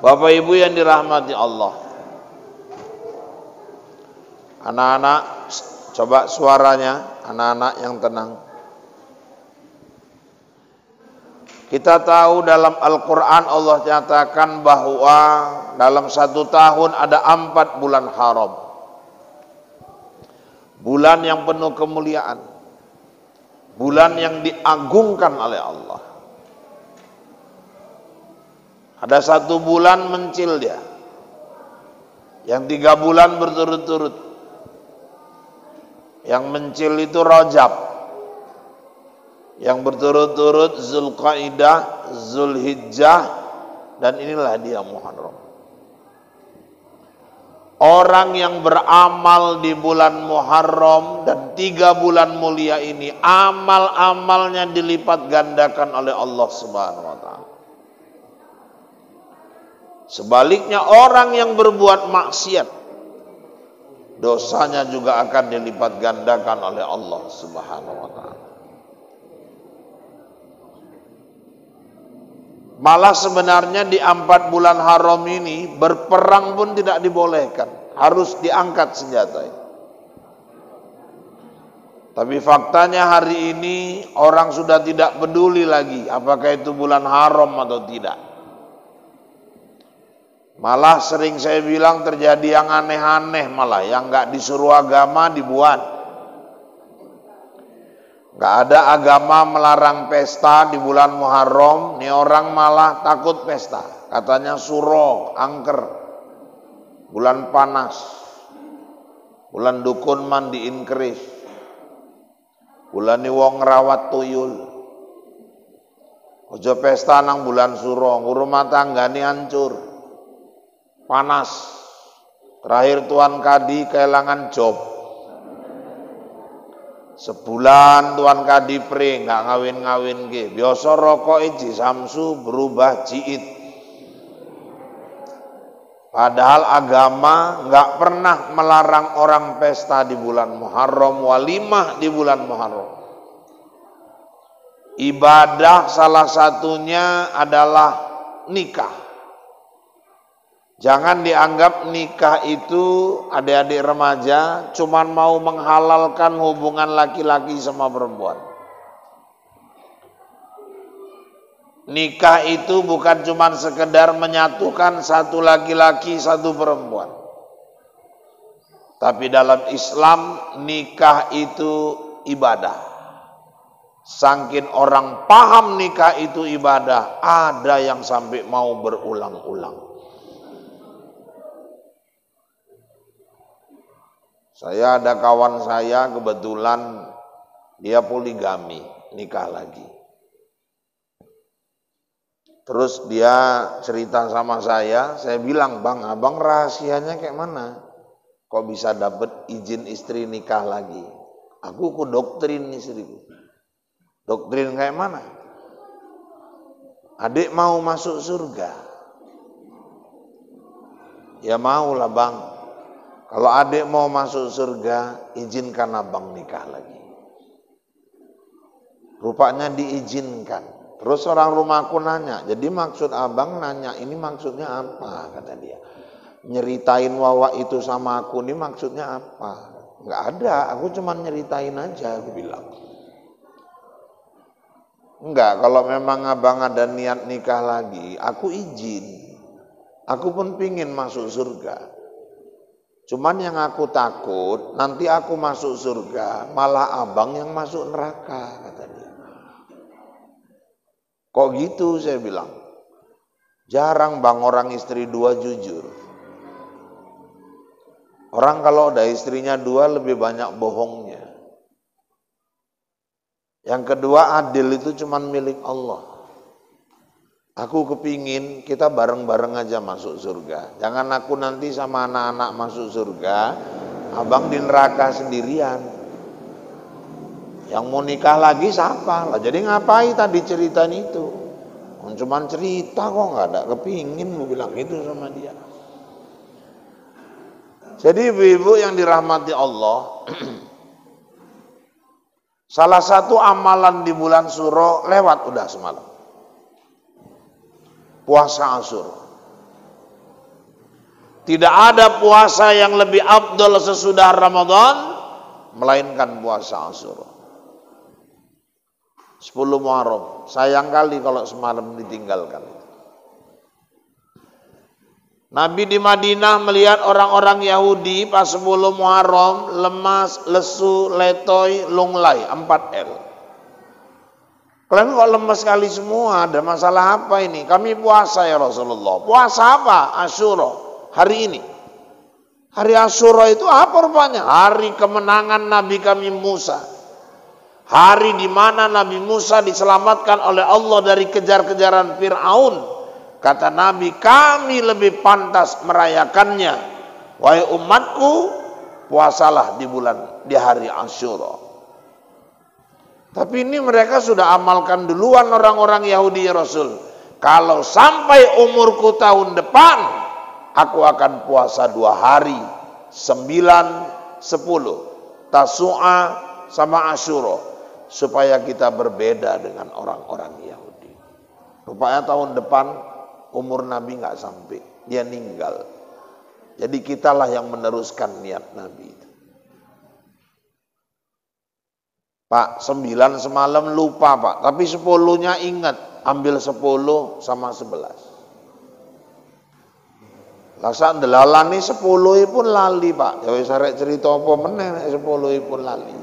Bapak Ibu yang dirahmati Allah, anak-anak coba suaranya, anak-anak yang tenang. Kita tahu dalam Al-Quran Allah nyatakan bahwa dalam 1 tahun ada 4 bulan haram. Bulan yang penuh kemuliaan. Bulan yang diagungkan oleh Allah. Ada 1 bulan mencil dia. Yang 3 bulan berturut-turut. Yang mencil itu Rajab. Yang berturut-turut Zulqaidah, Zulhijjah, dan inilah dia Muharram. Orang yang beramal di bulan Muharram dan 3 bulan mulia ini, amal-amalnya dilipat gandakan oleh Allah Subhanahu wa Ta'ala. Sebaliknya orang yang berbuat maksiat, dosanya juga akan dilipat gandakan oleh Allah Subhanahu wa Ta'ala. Malah sebenarnya di 4 bulan haram ini berperang pun tidak dibolehkan, harus diangkat senjata ini. Tapi faktanya hari ini orang sudah tidak peduli lagi apakah itu bulan haram atau tidak. Malah sering saya bilang terjadi yang aneh-aneh, malah yang nggak disuruh agama dibuat. Nggak ada agama melarang pesta di bulan Muharram, nih orang malah takut pesta. Katanya suro, angker, bulan panas, bulan dukun mandiin keris, bulan ni wong rawat tuyul. Ojo pesta nang bulan suro, rumah tangga ni hancur, panas. Terakhir Tuan Kadi kehilangan job. Sebulan Tuan Kadi pre nggak ngawin-ngawin ke. Biasa rokok iji samsu berubah jiit. Padahal agama nggak pernah melarang orang pesta di bulan Muharram, walimah di bulan Muharram. Ibadah salah satunya adalah nikah. Jangan dianggap nikah itu adik-adik remaja cuman mau menghalalkan hubungan laki-laki sama perempuan. Nikah itu bukan cuman sekedar menyatukan satu laki-laki satu perempuan. Tapi dalam Islam nikah itu ibadah. Saking orang paham nikah itu ibadah, ada yang sampai mau berulang-ulang. Saya ada kawan saya kebetulan dia poligami, nikah lagi. Terus dia cerita sama saya bilang, "Bang, abang rahasianya kayak mana? Kok bisa dapat izin istri nikah lagi?" Aku doktrin istriku. Doktrin kayak mana? Adik mau masuk surga? Ya maulah bang. Kalau adik mau masuk surga, izinkan abang nikah lagi. Rupanya diizinkan. Terus orang rumahku nanya, jadi maksud abang nanya, ini maksudnya apa? Kata dia. Nyeritain Wawa itu sama aku, ini maksudnya apa? Enggak ada, aku cuma nyeritain aja, aku bilang. Enggak, kalau memang abang ada niat nikah lagi, aku izin. Aku pun pingin masuk surga. Cuman yang aku takut, nanti aku masuk surga, malah abang yang masuk neraka, kata dia. Kok gitu, saya bilang. Jarang bang orang istri 2 jujur. Orang kalau udah istrinya 2 lebih banyak bohongnya. Yang kedua, adil itu cuman milik Allah. Aku kepingin kita bareng-bareng aja masuk surga. Jangan aku nanti sama anak-anak masuk surga, abang di neraka sendirian. Yang mau nikah lagi siapa? Lah jadi ngapain tadi ceritain itu? Cuman cerita kok nggak ada kepingin, gue bilang gitu sama dia. Jadi ibu-ibu yang dirahmati Allah, salah satu amalan di bulan Suro lewat udah semalam. Puasa Asyura. Tidak ada puasa yang lebih afdal sesudah Ramadan melainkan puasa Asyura. 10 Muharram. Sayang kali kalau semalam ditinggalkan. Nabi di Madinah melihat orang-orang Yahudi pas 10 Muharram lemas, lesu, letoy, lunglai, 4L. Kalian kok lemes sekali semua? Ada masalah apa ini? Kami puasa ya Rasulullah. Puasa apa? Asyura. Hari ini. Hari Asyura itu apa rupanya? Hari kemenangan Nabi kami Musa. Hari di mana Nabi Musa diselamatkan oleh Allah dari kejar-kejaran Fir'aun. Kata Nabi, kami lebih pantas merayakannya. Wahai umatku, puasalah di hari Asyura. Tapi ini mereka sudah amalkan duluan orang-orang Yahudi ya Rasul. Kalau sampai umurku tahun depan, aku akan puasa 2 hari, 9, 10. Tasu'a sama Asyura. Supaya kita berbeda dengan orang-orang Yahudi. Rupanya tahun depan umur Nabi nggak sampai, dia meninggal. Jadi kitalah yang meneruskan niat Nabi itu. Pak, 9 semalam lupa Pak, tapi 10-nya ingat, ambil 10 sama 11. Lasa ndelalani 10 pun lali Pak. Ya wis arek cerita apa meneh 10 pun lali.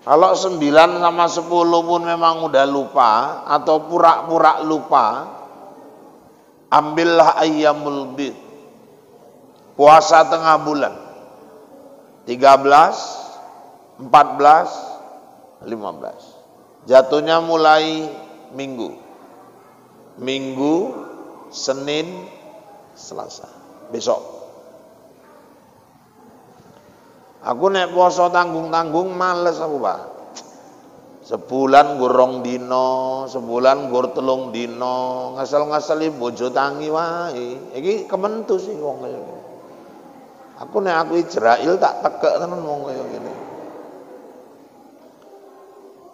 Kalau 9 sama 10 pun memang udah lupa atau pura-pura lupa, ambillah ayyamul bid. Puasa tengah bulan. 13, 14, 15. Jatuhnya mulai Minggu. Minggu, Senin, Selasa. Besok. Aku nek puasa tanggung-tanggung males aku Pak. Sebulan gurong dino, sebulan gur telung dino, ngasal-ngasali bojo tangi wae. Iki kementu sih wong kaya ngene. Aku nek aku Israil tak tekek tenan wong kaya ngene.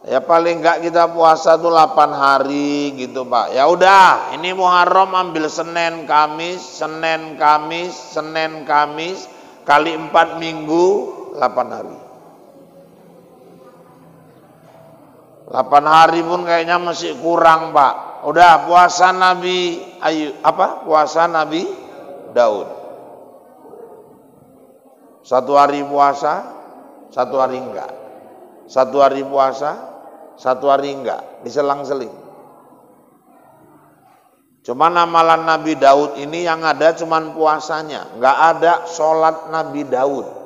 Ya paling enggak kita puasa tuh 8 hari gitu Pak. Ya udah, ini Muharram ambil Senin, Kamis, Senin, Kamis, Senin, Kamis kali 4 minggu. 8 hari. 8 hari pun kayaknya masih kurang Pak. Udah puasa Nabi Puasa Nabi Daud. 1 hari puasa, 1 hari enggak. 1 hari puasa, 1 hari enggak. Diselang-seling. Cuman amalan Nabi Daud ini yang ada cuman puasanya. Enggak ada sholat Nabi Daud.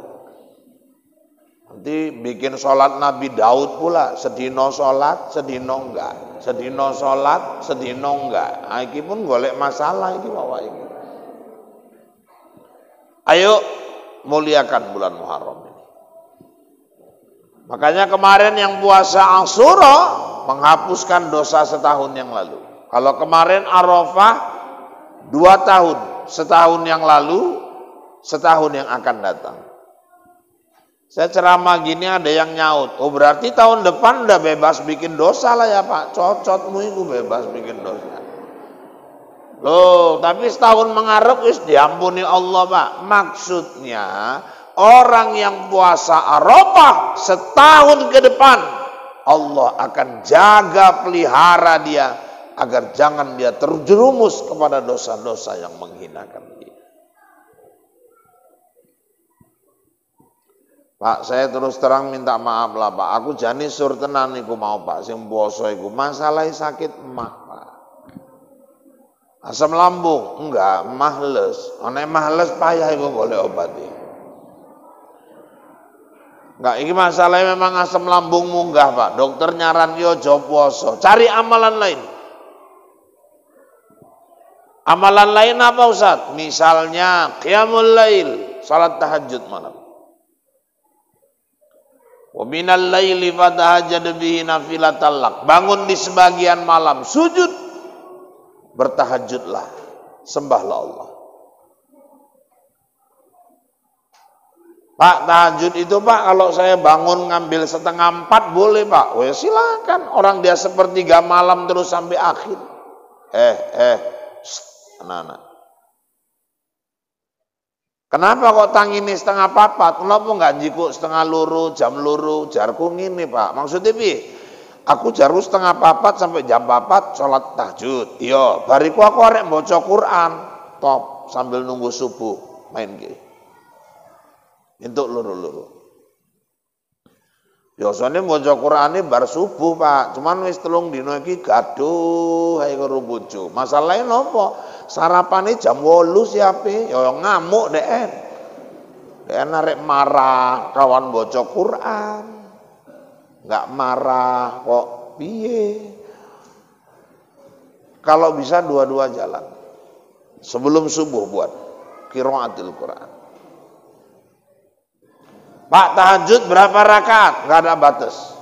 Nanti bikin sholat Nabi Daud pula, sedino sholat, sedino enggak, sedino sholat, sedino enggak. Nah, ini pun golek masalah ini bawa ini. Ayo muliakan bulan Muharram ini. Makanya kemarin yang puasa Asyura menghapuskan dosa setahun yang lalu. Kalau kemarin Arafah 2 tahun, setahun yang lalu, setahun yang akan datang. Saya ceramah gini ada yang nyaut, oh berarti tahun depan udah bebas bikin dosa lah ya Pak, cocotmu itu bebas bikin dosa. Loh, tapi setahun mengarep wis diampuni Allah Pak. Maksudnya orang yang puasa Arafah setahun ke depan, Allah akan jaga pelihara dia agar jangan dia terjerumus kepada dosa-dosa yang menghinakan dia. Pak, saya terus terang minta maaf lah Pak. Aku jani sur tenan iku mau Pak sing puasa iku masalah sakit emah Pak. Asam lambung enggak, mahles. Ana mahles payah iku golek obat iki. Enggak, ini masalahnya memang asam lambung munggah Pak. Dokter nyaran yo aja puasa. Cari amalan lain. Amalan lain apa Ustaz? Misalnya qiyamul lail, salat tahajud malam. Wa minal laili fatahajjad bihi nafilatal lak. Bangun di sebagian malam, sujud, bertahajudlah, sembahlah Allah. Pak, tahajud itu Pak, kalau saya bangun ngambil 3:30 boleh Pak. Oh ya silakan, orang dia sepertiga malam terus sampai akhir. Anak-anak. Kenapa kok tangini setengah papat? Kenapa nggak jikuk setengah luru, jam luru, jarku ngini Pak? Maksudnya piye? Aku jarku setengah papat sampai jam papat sholat tahajud. Iya, bariku aku arek baca Quran, top sambil nunggu subuh main ki. Untuk luru-luru. Biasanya baca Quran ini bar subuh Pak, cuman wis 3 dino iki gaduh ae karo bojo. Masalahe nopo? Sarapane jam 8 siape? Ya ngamuk deken. Deken arek marah kawan baca Quran. Enggak marah kok piye? Kalau bisa dua-dua jalan. Sebelum subuh buat qiraatul Quran. Pak, tahajud berapa rakaat? Enggak ada batas.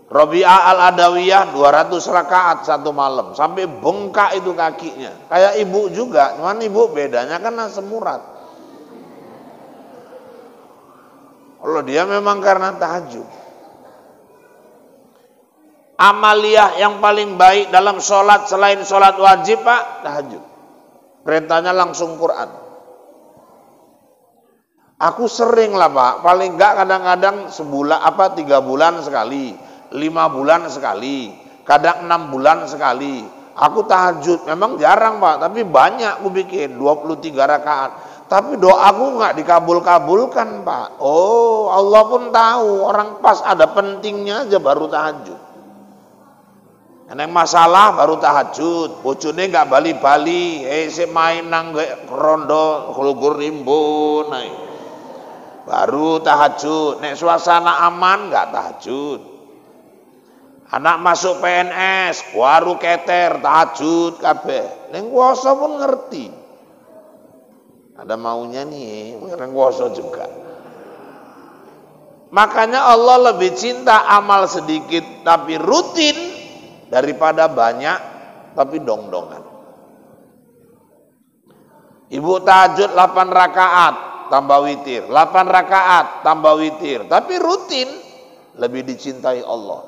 Rabi'ah al-Adawiyah 200 rakaat satu malam. Sampai bengkak itu kakinya. Kayak ibu juga. Cuman ibu bedanya kan asam urat. Kalau dia memang karena tahajud. Amaliyah yang paling baik dalam sholat selain sholat wajib Pak, tahajud. Perintahnya langsung Quran. Aku sering lah Pak, paling enggak kadang-kadang sebulan 3 bulan sekali, 5 bulan sekali, kadang 6 bulan sekali. Aku tahajud, memang jarang Pak, tapi banyak aku bikin 23 rakaat. Tapi doaku enggak dikabul-kabulkan Pak. Oh, Allah pun tahu, orang pas ada pentingnya aja baru tahajud. Yang masalah baru tahajud, bojone enggak bali-bali, sik main nang rondo khulugur rimbun naik. Baru tahajud. Nek suasana aman enggak tahajud. Anak masuk PNS, waru keter tahajud kabeh. Ning kuwasa pun ngerti. Ada maunya nih, ning kuwasa juga. Makanya Allah lebih cinta amal sedikit tapi rutin daripada banyak tapi dong-dongan. Ibu tahajud 8 rakaat tambah witir, 8 rakaat tambah witir, tapi rutin lebih dicintai Allah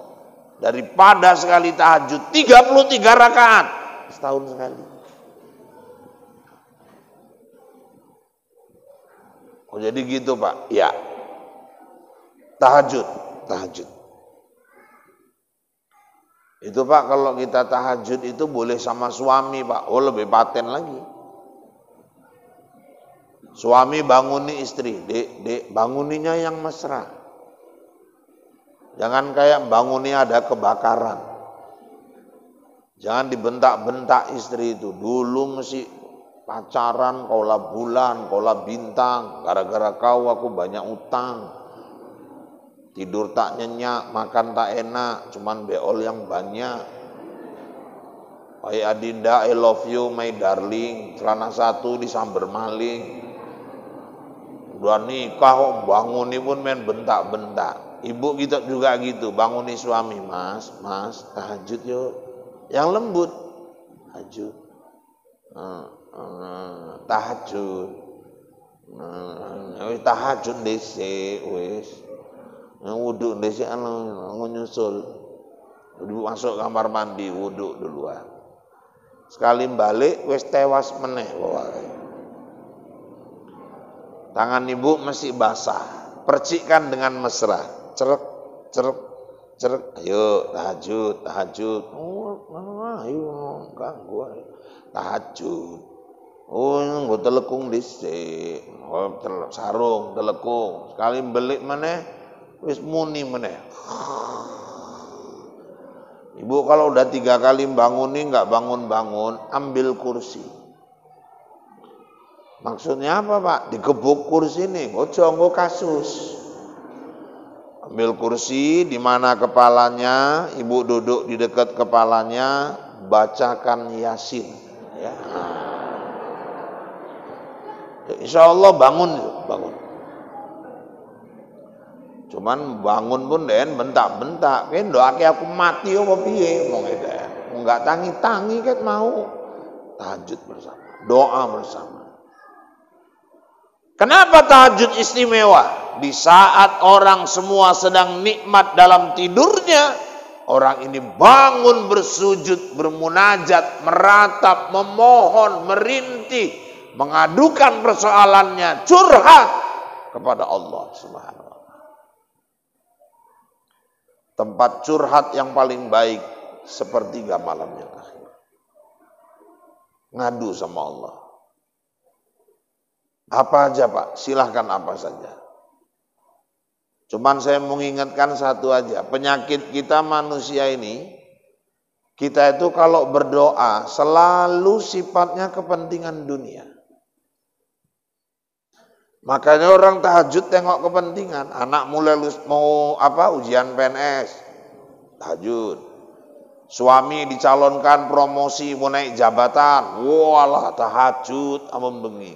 daripada sekali tahajud 33 rakaat setahun sekali. Oh jadi gitu Pak? Ya. Tahajud. Itu Pak kalau kita tahajud itu boleh sama suami Pak. Oh lebih paten lagi. Suami banguni istri, dek banguninya yang mesra. Jangan kayak banguni ada kebakaran. Jangan dibentak-bentak istri itu. Dulu mesti pacaran, kaulah bulan, kaulah bintang. Gara-gara kau aku banyak utang. Tidur tak nyenyak, makan tak enak, cuman beol yang banyak. Hai Adinda, I love you my darling. Celana 1 disamber maling. Udah nikah kok banguni pun main bentak-bentak. Ibu kita juga gitu, banguni suami, mas tahajud yuk. Yang lembut, tahajud. Tahajud. Tahajud dhisik wis. Wudhu dhisik nyusul. Masuk kamar mandi, wudhu duluan. Sekali balik wis tewas meneh wae. Tangan ibu masih basah, percikkan dengan mesra, cerek, ayo tahajud, ayo ganggu, tahajud, gue telekung dhisik, sarung telekung, sekali belik meneh, wis muni meneh. Ibu kalau udah 3 kali banguni nggak bangun-bangun, ambil kursi. Maksudnya apa Pak? Digebuk kursi nih, ojo nggo kasus. Ambil kursi di mana kepalanya, ibu duduk di dekat kepalanya, bacakan Yasin. Ya. Insya Allah bangun. Cuman bangun pun den bentak-bentak, kan doake aku mati apa piye mong itu. Enggak tangi-tangi ket mau tahajud bersama, doa bersama. Kenapa tahajud istimewa? Di saat orang semua sedang nikmat dalam tidurnya, orang ini bangun bersujud, bermunajat, meratap, memohon, merintih, mengadukan persoalannya, curhat kepada Allah Subhanahu wa Ta'ala. Tempat curhat yang paling baik sepertiga malam yang akhir. Ngadu sama Allah. Apa aja Pak, silahkan apa saja. Cuman saya mengingatkan satu aja, penyakit kita manusia ini, kita itu kalau berdoa selalu sifatnya kepentingan dunia. Makanya orang tahajud tengok kepentingan, anak mulai mau ujian PNS, tahajud. Suami dicalonkan promosi mau naik jabatan, walah tahajud amem bengi.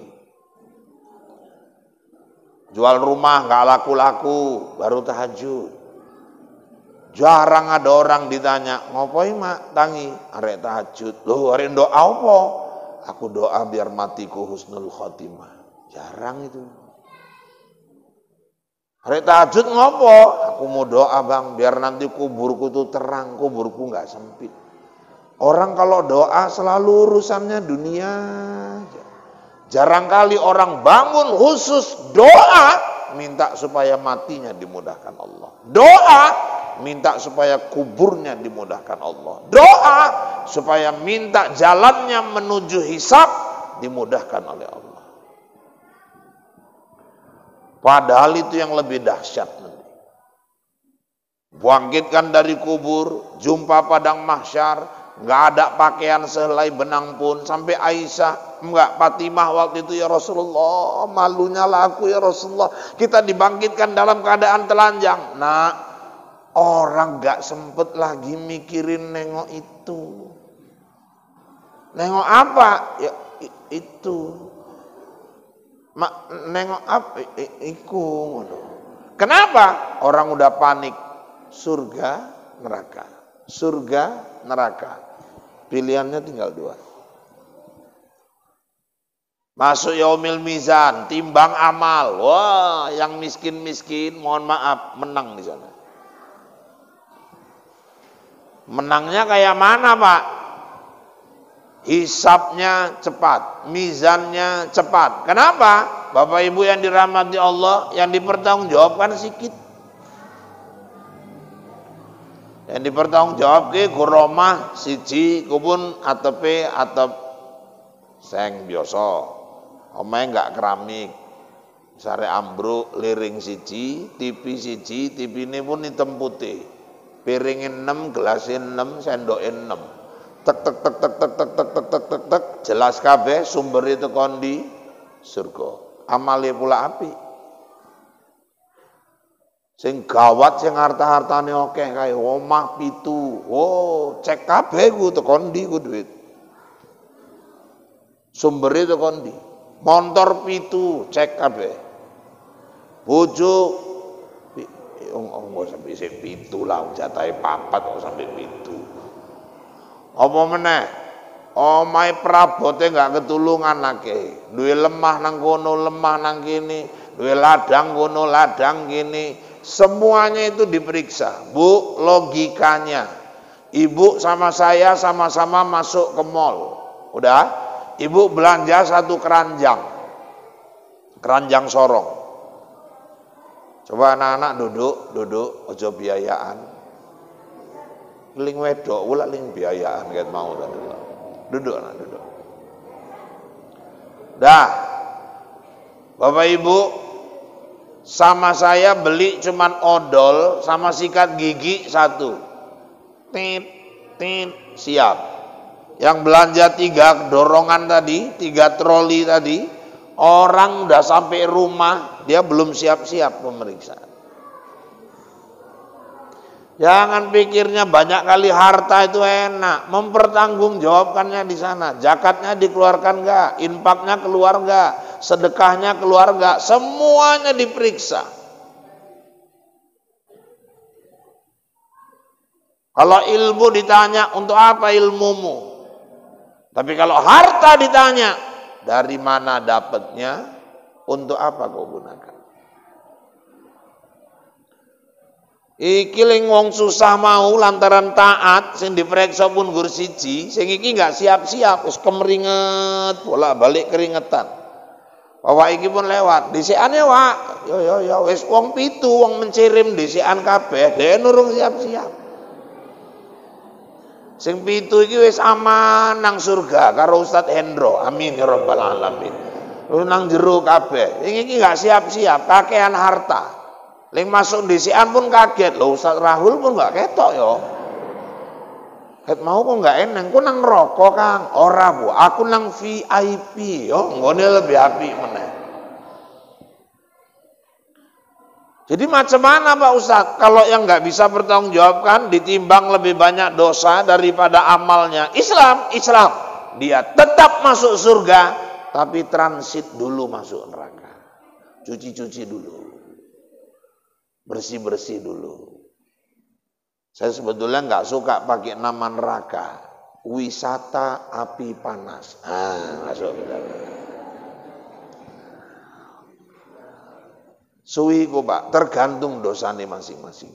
Jual rumah nggak laku-laku, baru tahajud. Jarang ada orang ditanya, ngopoi mak tangi, arek tahajud. Loh, arek doa apa? Aku doa biar matiku husnul khotimah. Jarang itu. Arek tahajud ngopo? Aku mau doa bang, biar nanti kuburku tuh terang, kuburku nggak sempit. Orang kalau doa selalu urusannya dunia. Jarang kali orang bangun khusus doa minta supaya matinya dimudahkan Allah. Doa minta supaya kuburnya dimudahkan Allah. Doa supaya minta jalannya menuju hisab dimudahkan oleh Allah. Padahal itu yang lebih dahsyat nanti. Bangkitkan dari kubur, jumpa padang mahsyar, nggak ada pakaian sehelai benang pun. Sampai Aisyah, Fatimah waktu itu, ya Rasulullah, malunya lah aku ya Rasulullah, kita dibangkitkan dalam keadaan telanjang. Nah, orang nggak sempet lagi mikirin nengok itu. Nengok apa? Ya itu. Nengok apa? Iku. Kenapa? Orang udah panik. Surga, neraka. Surga, neraka. Pilihannya tinggal dua. Masuk yaumil mizan, timbang amal. Wah, yang miskin-miskin, mohon maaf, menang di sana. Menangnya kayak mana, Pak? Hisabnya cepat, mizannya cepat. Kenapa? Bapak Ibu yang dirahmati Allah, yang dipertanggungjawabkan sedikit. Yang dipertanggungjawab ke kuromah siji kubun ATP atau seng biasa. Omae enggak keramik. Sare ambruk liring siji, TV siji, TV ini pun hitam putih. Piringin 6, gelasin 6, sendokin 6. Tek tek tek tek tek tek tek tek tek tek tek, jelas kabeh sumber itu kondi surga. Amale pula api. Sing gawat sing harta-hartane akeh kae omah 7. Oh, cek kabeh ku tekan ndi ku duit. Sumber itu kondi. Montor 7, cek kabeh. Bojo enggak sampai sing 7 lah, jatahe 4 kok sampai 7. Apa meneh? Omahe prabote enggak ketulungan akeh. Duwe lemah nang kono, lemah nang kene, duwe ladang kono, ladang kene. Semuanya itu diperiksa. Bu, logikanya. Ibu sama saya sama-sama masuk ke mall. Udah? Ibu belanja 1 keranjang. Keranjang sorong. Coba anak-anak duduk, ojo biayaan. Ling wedok, ulah ling biayaan ket mau ta dulu. Duduk anak, duduk. Dah. Bapak Ibu, sama saya beli cuman odol sama sikat gigi 1. Tit, tit, siap. Yang belanja 3 dorongan tadi, 3 troli tadi, orang udah sampai rumah, dia belum siap-siap pemeriksaan. Jangan pikirnya banyak kali harta itu enak, mempertanggungjawabkannya di sana. Zakatnya dikeluarkan enggak, infaknya keluar enggak, sedekahnya keluar enggak, semuanya diperiksa. Kalau ilmu ditanya, untuk apa ilmumu? Tapi kalau harta ditanya, dari mana dapatnya, untuk apa kau gunakan? Iki ling wong susah mau lantaran taat sing diperiksa pun gur siji, sing iki enggak siap-siap wis kemeringet, bolak-balik keringetan. Bawa iki pun lewat, dhisikane Wak. Yo wis wong 7 wong mencirim dhisikan kabeh, dhewe nurung siap-siap. Sing 7 iki wis aman nang surga karo Ustaz Hendro. Amin ya rabbal alamin. Nang jero kabeh. Sing iki enggak siap-siap, kakean harta. Ling masuk dhisikan pun kaget. Lho Ustaz Rahul pun enggak ketok yo. Ket mau kok enggak eneng, ku nang neraka Kang. Ora Bu, aku nang VIP yo, nggone lebih apik meneh. Jadi macam mana Pak Ustaz? Kalau yang enggak bisa bertanggungjawabkan ditimbang lebih banyak dosa daripada amalnya. Islam. Dia tetap masuk surga, tapi transit dulu masuk neraka. Cuci-cuci dulu. Bersih-bersih dulu. Saya sebetulnya nggak suka pakai nama neraka. Wisata api panas. Masuk ke dalam. Suwi ku Pak, tergantung dosane masing-masing.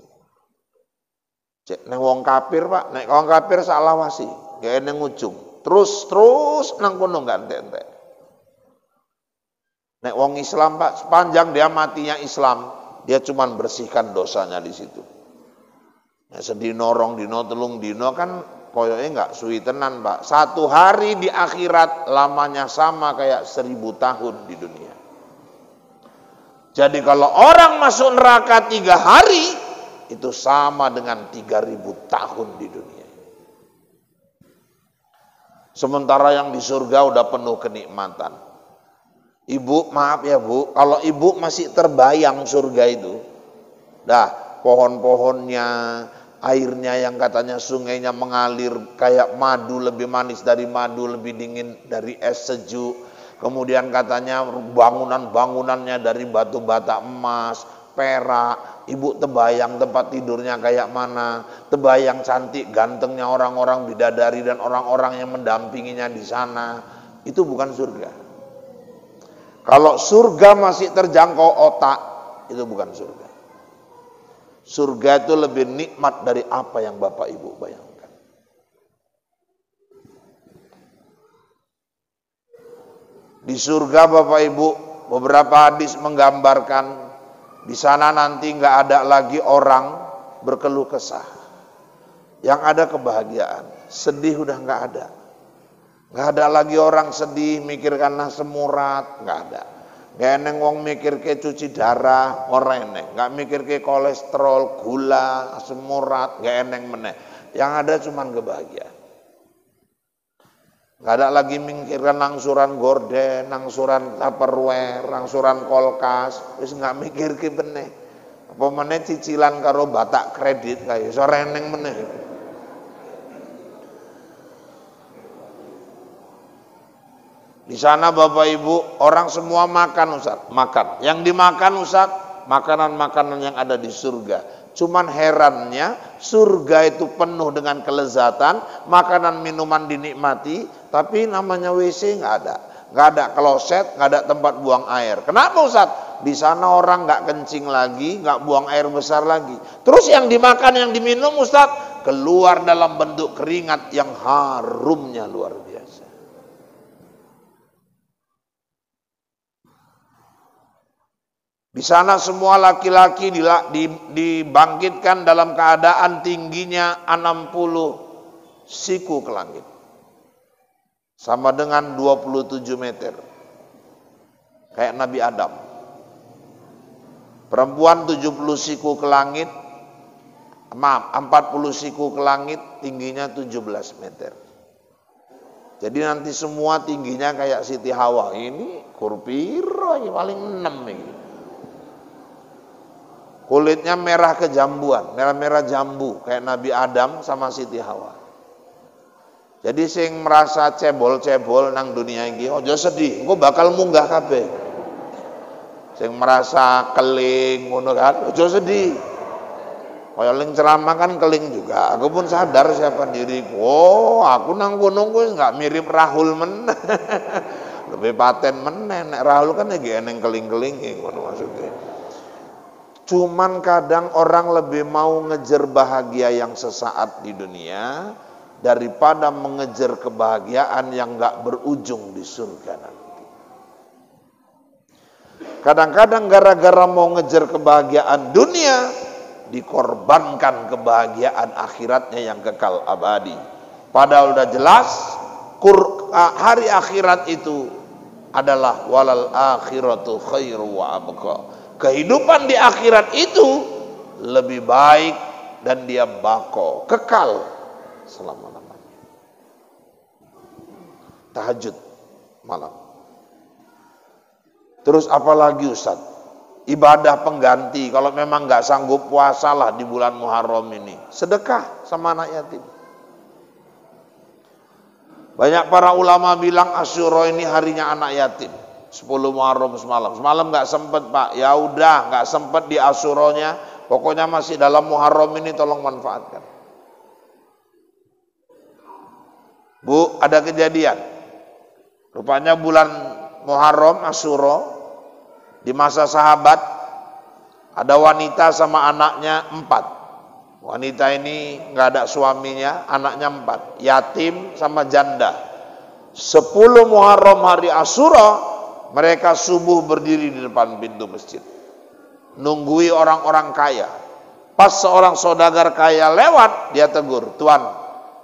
Cek neng wong kafir Pak, nek wong kafir salah wasi, gak neng ujung. Terus nang kono nggak entek-entek. Nek wong Islam Pak, sepanjang dia matinya Islam, dia cuman bersihkan dosanya di situ. Nah, sedino rong dino telung dino kan koyoke enggak suwi tenan Pak. 1 hari di akhirat lamanya sama kayak 1000 tahun di dunia. Jadi kalau orang masuk neraka 3 hari itu sama dengan 3000 tahun di dunia. Sementara yang di surga udah penuh kenikmatan. Ibu, maaf ya Bu, kalau ibu masih terbayang surga itu, dah pohon-pohonnya, airnya yang katanya sungainya mengalir kayak madu, lebih manis dari madu, lebih dingin dari es sejuk. Kemudian katanya bangunan-bangunannya dari batu bata emas, perak. Ibu terbayang tempat tidurnya kayak mana, terbayang cantik gantengnya orang-orang bidadari dan orang-orang yang mendampinginya di sana. Itu bukan surga. Kalau surga masih terjangkau otak, itu bukan surga. Surga itu lebih nikmat dari apa yang Bapak Ibu bayangkan. Di surga Bapak Ibu, beberapa hadis menggambarkan di sana nanti nggak ada lagi orang berkeluh kesah. Yang ada kebahagiaan, sedih udah nggak ada. Nggak ada lagi orang sedih mikir karena semurat, nggak ada. Nggak eneng wong mikir ke cuci darah, orang eneng. Nggak mikir ke kolesterol, gula, semurat, nggak eneng meneh. Yang ada cuman kebahagiaan. Nggak ada lagi mikirkan angsuran gorden, angsuran tupperware, angsuran kulkas, wis nggak mikir ke meneh. Apa meneh cicilan karo batak kredit kayak sore eneng meneh. Di sana Bapak Ibu orang semua makan Ustaz, makan. Yang dimakan Ustaz, makanan-makanan yang ada di surga. Cuman herannya surga itu penuh dengan kelezatan, makanan minuman dinikmati, tapi namanya WC nggak ada. Nggak ada kloset, nggak ada tempat buang air. Kenapa Ustaz? Di sana orang nggak kencing lagi, nggak buang air besar lagi. Terus yang dimakan, yang diminum Ustaz, keluar dalam bentuk keringat yang harumnya luar biasa. Di sana semua laki-laki dibangkitkan dalam keadaan tingginya 60 siku ke langit. Sama dengan 27 meter. Kayak Nabi Adam. Perempuan 70 siku ke langit. Maaf, 40 siku ke langit, tingginya 17 meter. Jadi nanti semua tingginya kayak Siti Hawa. Ini kurpiro ini paling 6 ini. Kulitnya merah kejambuan, merah-merah jambu kayak Nabi Adam sama Siti Hawa. Jadi sing merasa cebol-cebol nang dunia iki aja sedih, engko bakal munggah kabeh. Sing merasa keling ngono kan, aja sedih. Kaya ling ceramah kan keling juga. Aku pun sadar siapa diriku. Oh, aku nang kono wis enggak mirip Rahul men. Lebih paten meneh nek Rahul kan lagi eneng keling-keling ngono maksudnya. Cuman kadang orang lebih mau ngejar bahagia yang sesaat di dunia daripada mengejar kebahagiaan yang gak berujung di surga nanti. Kadang-kadang gara-gara mau ngejar kebahagiaan dunia, dikorbankan kebahagiaan akhiratnya yang kekal abadi. Padahal udah jelas hari akhirat itu adalah walal akhiratu khairu wa abqa. Kehidupan di akhirat itu lebih baik dan dia bako, kekal selama-lamanya. Tahajud malam. Terus apalagi Ustaz? Ibadah pengganti, kalau memang nggak sanggup puasalah di bulan Muharram ini. Sedekah sama anak yatim. Banyak para ulama bilang Asyura ini harinya anak yatim. 10 Muharram semalam. Semalam nggak sempet Pak. Ya udah nggak sempet di Asyuranya. Pokoknya masih dalam Muharram ini tolong manfaatkan. Bu, ada kejadian. Rupanya bulan Muharram Asyura di masa sahabat ada wanita sama anaknya 4. Wanita ini nggak ada suaminya, anaknya 4, yatim sama janda. 10 Muharram hari Asyura mereka subuh berdiri di depan pintu masjid, nunggui orang-orang kaya. Pas seorang saudagar kaya lewat, dia tegur, "Tuan,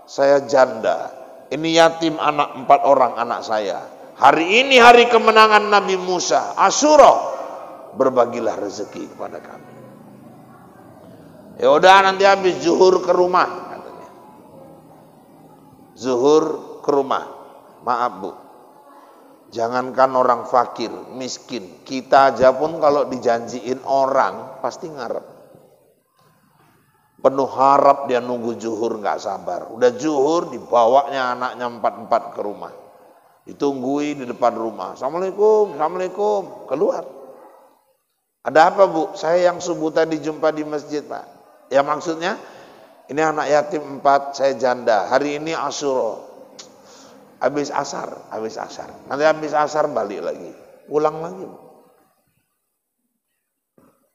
saya janda. Ini yatim anak 4 orang anak saya. Hari ini hari kemenangan Nabi Musa, Asyura. Berbagilah rezeki kepada kami." Ya udah nanti habis zuhur ke rumah katanya. Zuhur ke rumah. Maaf Bu. Jangankan orang fakir, miskin, kita aja pun kalau dijanjiin orang pasti ngarep. Penuh harap dia nunggu zuhur nggak sabar. Udah zuhur dibawanya anaknya 4 ke rumah. Ditunggui di depan rumah. Assalamualaikum, assalamualaikum. Keluar. Ada apa Bu? Saya yang subuh tadi jumpa di masjid Pak. Ya maksudnya ini anak yatim 4, saya janda. Hari ini Asyura. Habis asar. Nanti habis asar balik lagi. Pulang lagi.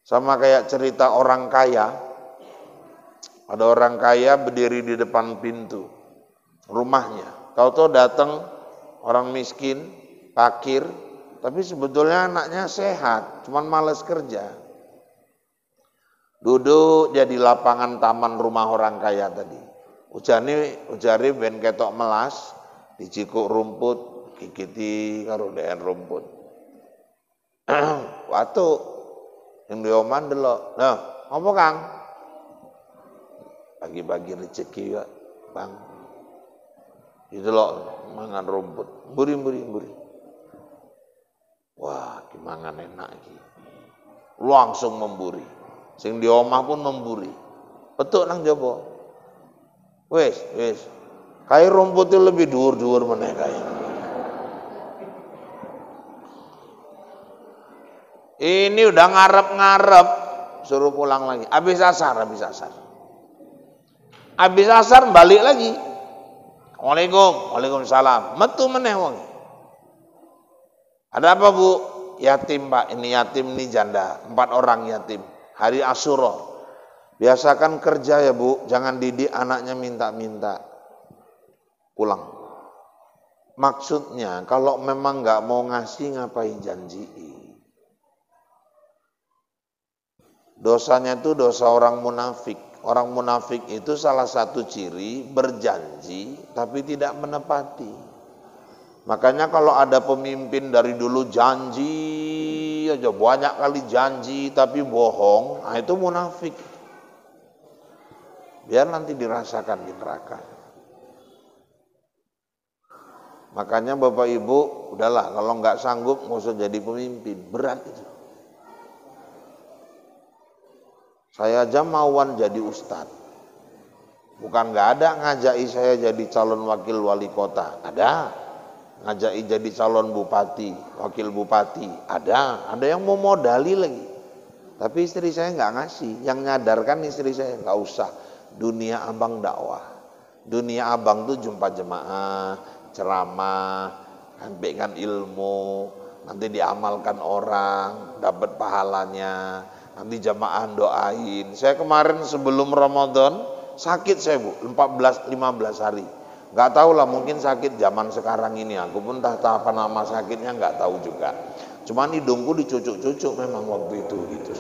Sama kayak cerita orang kaya. Ada orang kaya berdiri di depan pintu rumahnya. Tahu-tahu datang orang miskin, fakir, tapi sebetulnya anaknya sehat, cuman malas kerja. Duduk jadi lapangan taman rumah orang kaya tadi. Ujari ben ketok melas, dicikuk rumput, kikiti karo deen rumput. Watu yang dioman delok. Nah, apa Kang? Bagi-bagi rezeki Kak, Bang. Didelok mangan rumput, mburi. Wah, kimangan enak iki. Langsung memburi. Sing di omah pun memburi. Petuk nang jaba. Wis. Kayak rumputnya lebih dhuwur-dhuwur meneh kae. Ini udah ngarep-ngarep, suruh pulang lagi. Habis asar. Habis asar balik lagi. Waalaikumsalam. Metu meneh wong. Ada apa Bu? Yatim Pak, ini yatim ini janda, 4 orang yatim. Hari Asyura. Biasakan kerja ya Bu, jangan didik anaknya minta-minta. Pulang. Maksudnya kalau memang nggak mau ngasih ngapain janjiin. Dosanya itu dosa orang munafik. Orang munafik itu salah satu ciri berjanji tapi tidak menepati. Makanya kalau ada pemimpin dari dulu janji aja, banyak kali janji tapi bohong, nah itu munafik. Biar nanti dirasakan di neraka. Makanya Bapak Ibu, udahlah kalau nggak sanggup nggak usah jadi pemimpin, berat itu. Saya aja mauan jadi ustadz. Bukan nggak ada ngajai saya jadi calon wakil wali kota, ada. Ngajai jadi calon bupati, wakil bupati, ada. Ada yang mau modali lagi. Tapi istri saya nggak ngasih. Yang nyadarkan istri saya nggak usah. Dunia abang dakwah. Dunia abang tuh jumpa jemaah, ceramah, sampaikan ilmu, nanti diamalkan orang, dapat pahalanya. Nanti jamaah doain. Saya kemarin sebelum Ramadan sakit saya Bu, 14-15 hari. Nggak tahu lah, mungkin sakit zaman sekarang ini. Aku pun tak tahu apa nama sakitnya, nggak tahu juga. Cuman hidungku dicucuk-cucuk memang waktu itu gitu.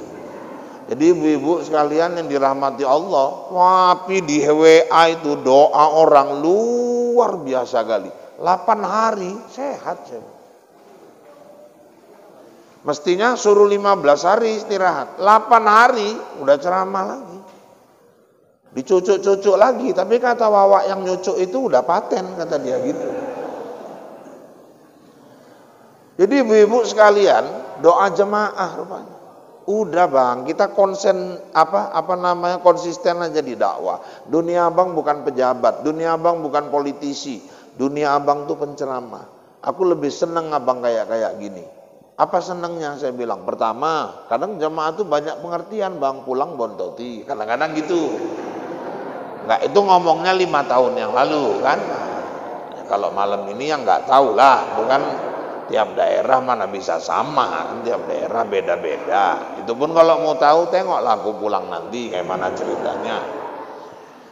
Jadi ibu-ibu sekalian yang dirahmati Allah, tapi di WA itu doa orang luar biasa kali. 8 hari sehat saya. Mestinya suruh 15 hari istirahat. 8 hari udah ceramah lagi. Dicucuk-cucuk lagi. Tapi kata Wawa yang nyucuk itu udah paten, kata dia gitu. Jadi ibu-ibu sekalian, doa jemaah rupanya. Udah Bang, kita konsisten aja di dakwah. Dunia Abang bukan pejabat, dunia Abang bukan politisi. Dunia Abang tuh penceramah. Aku lebih seneng Abang kayak gini. Apa senangnya? Saya bilang, pertama, kadang jemaah tuh banyak pengertian Bang, pulang bontoti, kadang-kadang gitu. Enggak, itu ngomongnya 5 tahun yang lalu kan. Ya, kalau malam ini yang nggak tahu lah, bukan tiap daerah mana bisa sama, kan tiap daerah beda-beda. Itu pun kalau mau tahu tengoklah aku pulang nanti kayak mana ceritanya.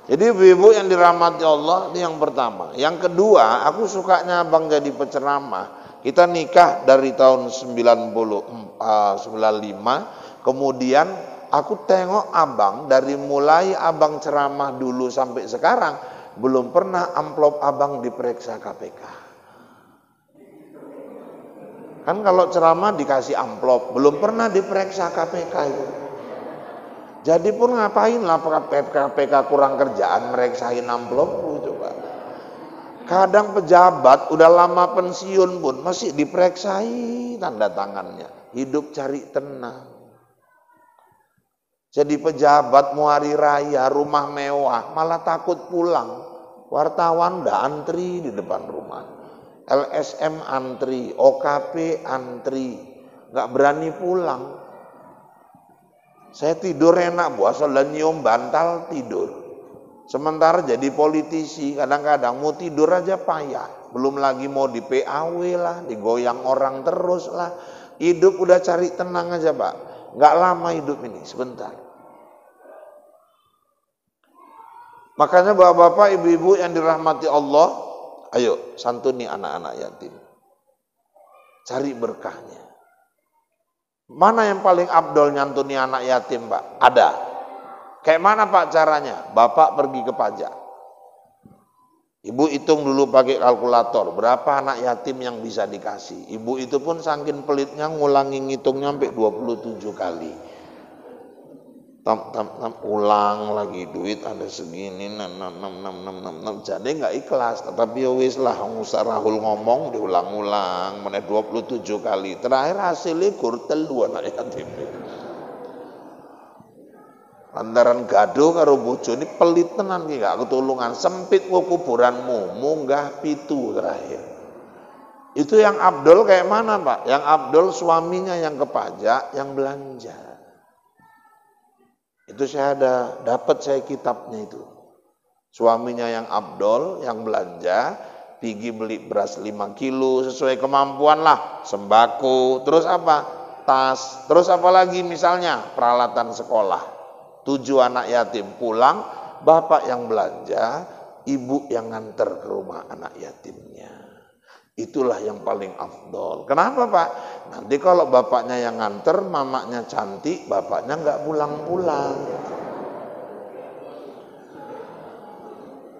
Jadi ibu-ibu yang dirahmati Allah ini yang pertama. Yang kedua, aku sukanya Abang jadi penceramah. Kita nikah dari tahun 95, kemudian aku tengok Abang dari mulai Abang ceramah dulu sampai sekarang, belum pernah amplop Abang diperiksa KPK. Kan kalau ceramah dikasih amplop, belum pernah diperiksa KPK itu. Jadi pun ngapain lah KPK kurang kerjaan mereksain amplop coba. Kadang pejabat udah lama pensiun pun masih dipereksai tanda tangannya. Hidup cari tenang. Jadi pejabat mau hari raya, rumah mewah, malah takut pulang. Wartawan udah antri di depan rumah. LSM antri, OKP antri, nggak berani pulang. Saya tidur enak, Bu, asal nyium bantal tidur. Sementara jadi politisi, kadang-kadang mau tidur aja payah. Belum lagi mau di PAW lah, digoyang orang terus lah. Hidup udah cari tenang aja Pak. Nggak lama hidup ini, sebentar. Makanya bapak-bapak, ibu-ibu yang dirahmati Allah, ayo santuni anak-anak yatim. Cari berkahnya. Mana yang paling abdol nyantuni anak yatim Pak? Ada. Kayak mana Pak caranya? Bapak pergi ke pajak. Ibu hitung dulu pakai kalkulator. Berapa anak yatim yang bisa dikasih. Ibu itu pun saking pelitnya ngulangi ngitungnya sampai 27 kali. Ulang lagi duit ada segini. Jadi nggak ikhlas. Tetapi ya wis lah. Ustaz Rahul ngomong diulang-ulang. Mana 27 kali. Terakhir hasilnya kurtel 2 anak yatim. Lantaran gaduh karo bojo ini pelit tenan ki gak ketulungan, sempit ku kuburanmu, munggah pitu terakhir. Itu yang abdol kayak mana Pak? Yang abdol suaminya yang ke pajak, yang belanja. Itu saya dapat saya kitabnya itu. Suaminya yang abdol, yang belanja, pergi beli beras 5 kilo sesuai kemampuan lah, sembako, terus apa? Tas, terus apa lagi misalnya peralatan sekolah. 7 anak yatim pulang, bapak yang belanja, ibu yang nganter ke rumah anak yatimnya. Itulah yang paling afdol. Kenapa Pak? Nanti kalau bapaknya yang nganter, mamanya cantik, bapaknya nggak pulang-pulang.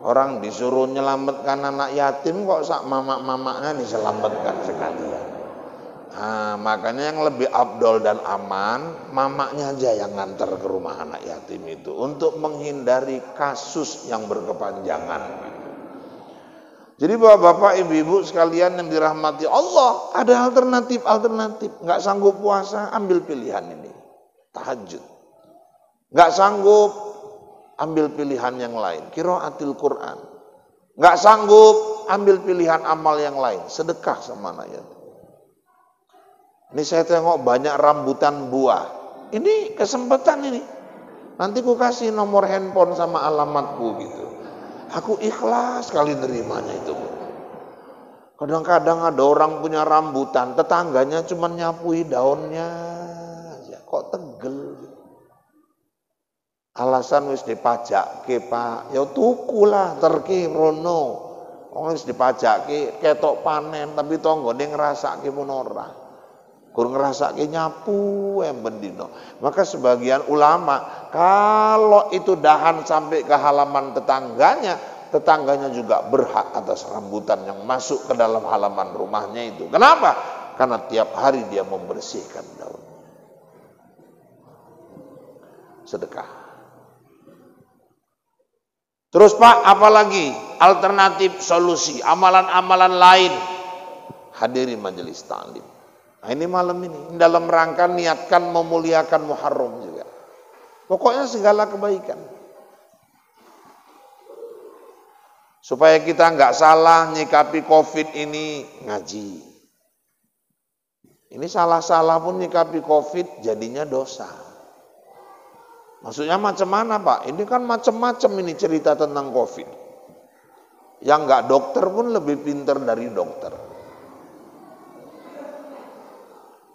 Orang disuruh nyelamatkan anak yatim kok sak mamak-mamaknya diselamatkan sekalian. Nah, makanya yang lebih abdol dan aman, mamaknya aja yang nganter ke rumah anak yatim itu untuk menghindari kasus yang berkepanjangan. Jadi bapak-bapak, ibu-ibu sekalian yang dirahmati Allah, ada alternatif. Nggak sanggup puasa, ambil pilihan ini, tahajud. Nggak sanggup, ambil pilihan yang lain, qiraatil Quran. Nggak sanggup, ambil pilihan amal yang lain, sedekah sama anak yatim. Ini saya tengok banyak rambutan buah. Ini kesempatan ini. Nanti ku kasih nomor handphone sama alamatku gitu. Aku ikhlas sekali nerimanya itu. Kadang-kadang ada orang punya rambutan, tetangganya cuma nyapui daunnya. Kok tegel gitu. Alasan wis dipajakke, Pak. Ya tuku lah terki rono. Wong wis dipajakke ketok panen tapi tanggane ngrasake pun ora. Gur ngrasake nyapu bendino. Maka sebagian ulama kalau itu dahan sampai ke halaman tetangganya, tetangganya juga berhak atas rambutan yang masuk ke dalam halaman rumahnya itu. Kenapa? Karena tiap hari dia membersihkan daun. Sedekah. Terus Pak, apalagi alternatif solusi, amalan-amalan lain? Hadiri majelis ta'lim. Nah ini malam ini, dalam rangka niatkan memuliakan Muharram juga. Pokoknya segala kebaikan. Supaya kita nggak salah nyikapi COVID ini, ngaji. Ini salah-salah pun nyikapi COVID jadinya dosa. Maksudnya macam mana Pak? Ini kan macam-macam ini cerita tentang COVID. Yang nggak dokter pun lebih pintar dari dokter.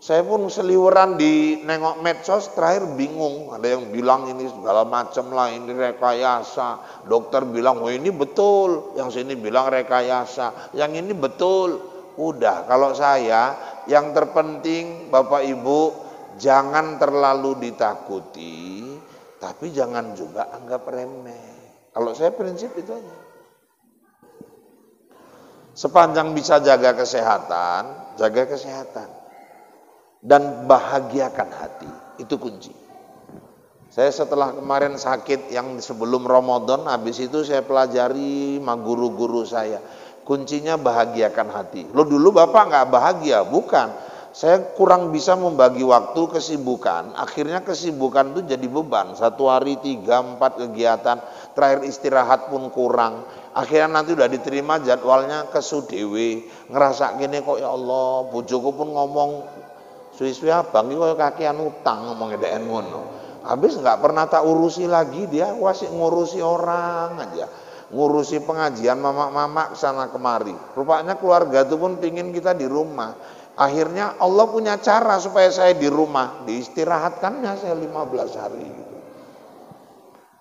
Saya pun seliweran di nengok medsos terakhir bingung. Ada yang bilang ini segala macam lah, ini rekayasa. Dokter bilang, oh ini betul. Yang sini bilang rekayasa. Yang ini betul. Udah, kalau saya yang terpenting Bapak Ibu jangan terlalu ditakuti. Tapi jangan juga anggap remeh. Kalau saya prinsip itu aja. Sepanjang bisa jaga kesehatan, jaga kesehatan. Dan bahagiakan hati. Itu kunci. Saya setelah kemarin sakit yang sebelum Ramadan, habis itu saya pelajari sama guru-guru saya. Kuncinya bahagiakan hati. Lo dulu Bapak nggak bahagia? Bukan. Saya kurang bisa membagi waktu kesibukan. Akhirnya kesibukan itu jadi beban. 1 hari 3-4 kegiatan. Terakhir istirahat pun kurang. Akhirnya nanti udah diterima jadwalnya kesudewe. Ngerasa gini kok ya Allah. Bojoku pun ngomong. Suwi-suwi abang ini kok kakian utang ngomongnya deken ngono. Habis nggak pernah tak urusi lagi dia. Wasik ngurusi orang aja. Ngurusi pengajian mamak-mamak kesana kemari. Rupanya keluarga itu pun pingin kita di rumah. Akhirnya Allah punya cara supaya saya di rumah. Diistirahatkannya saya 15 hari. Gitu.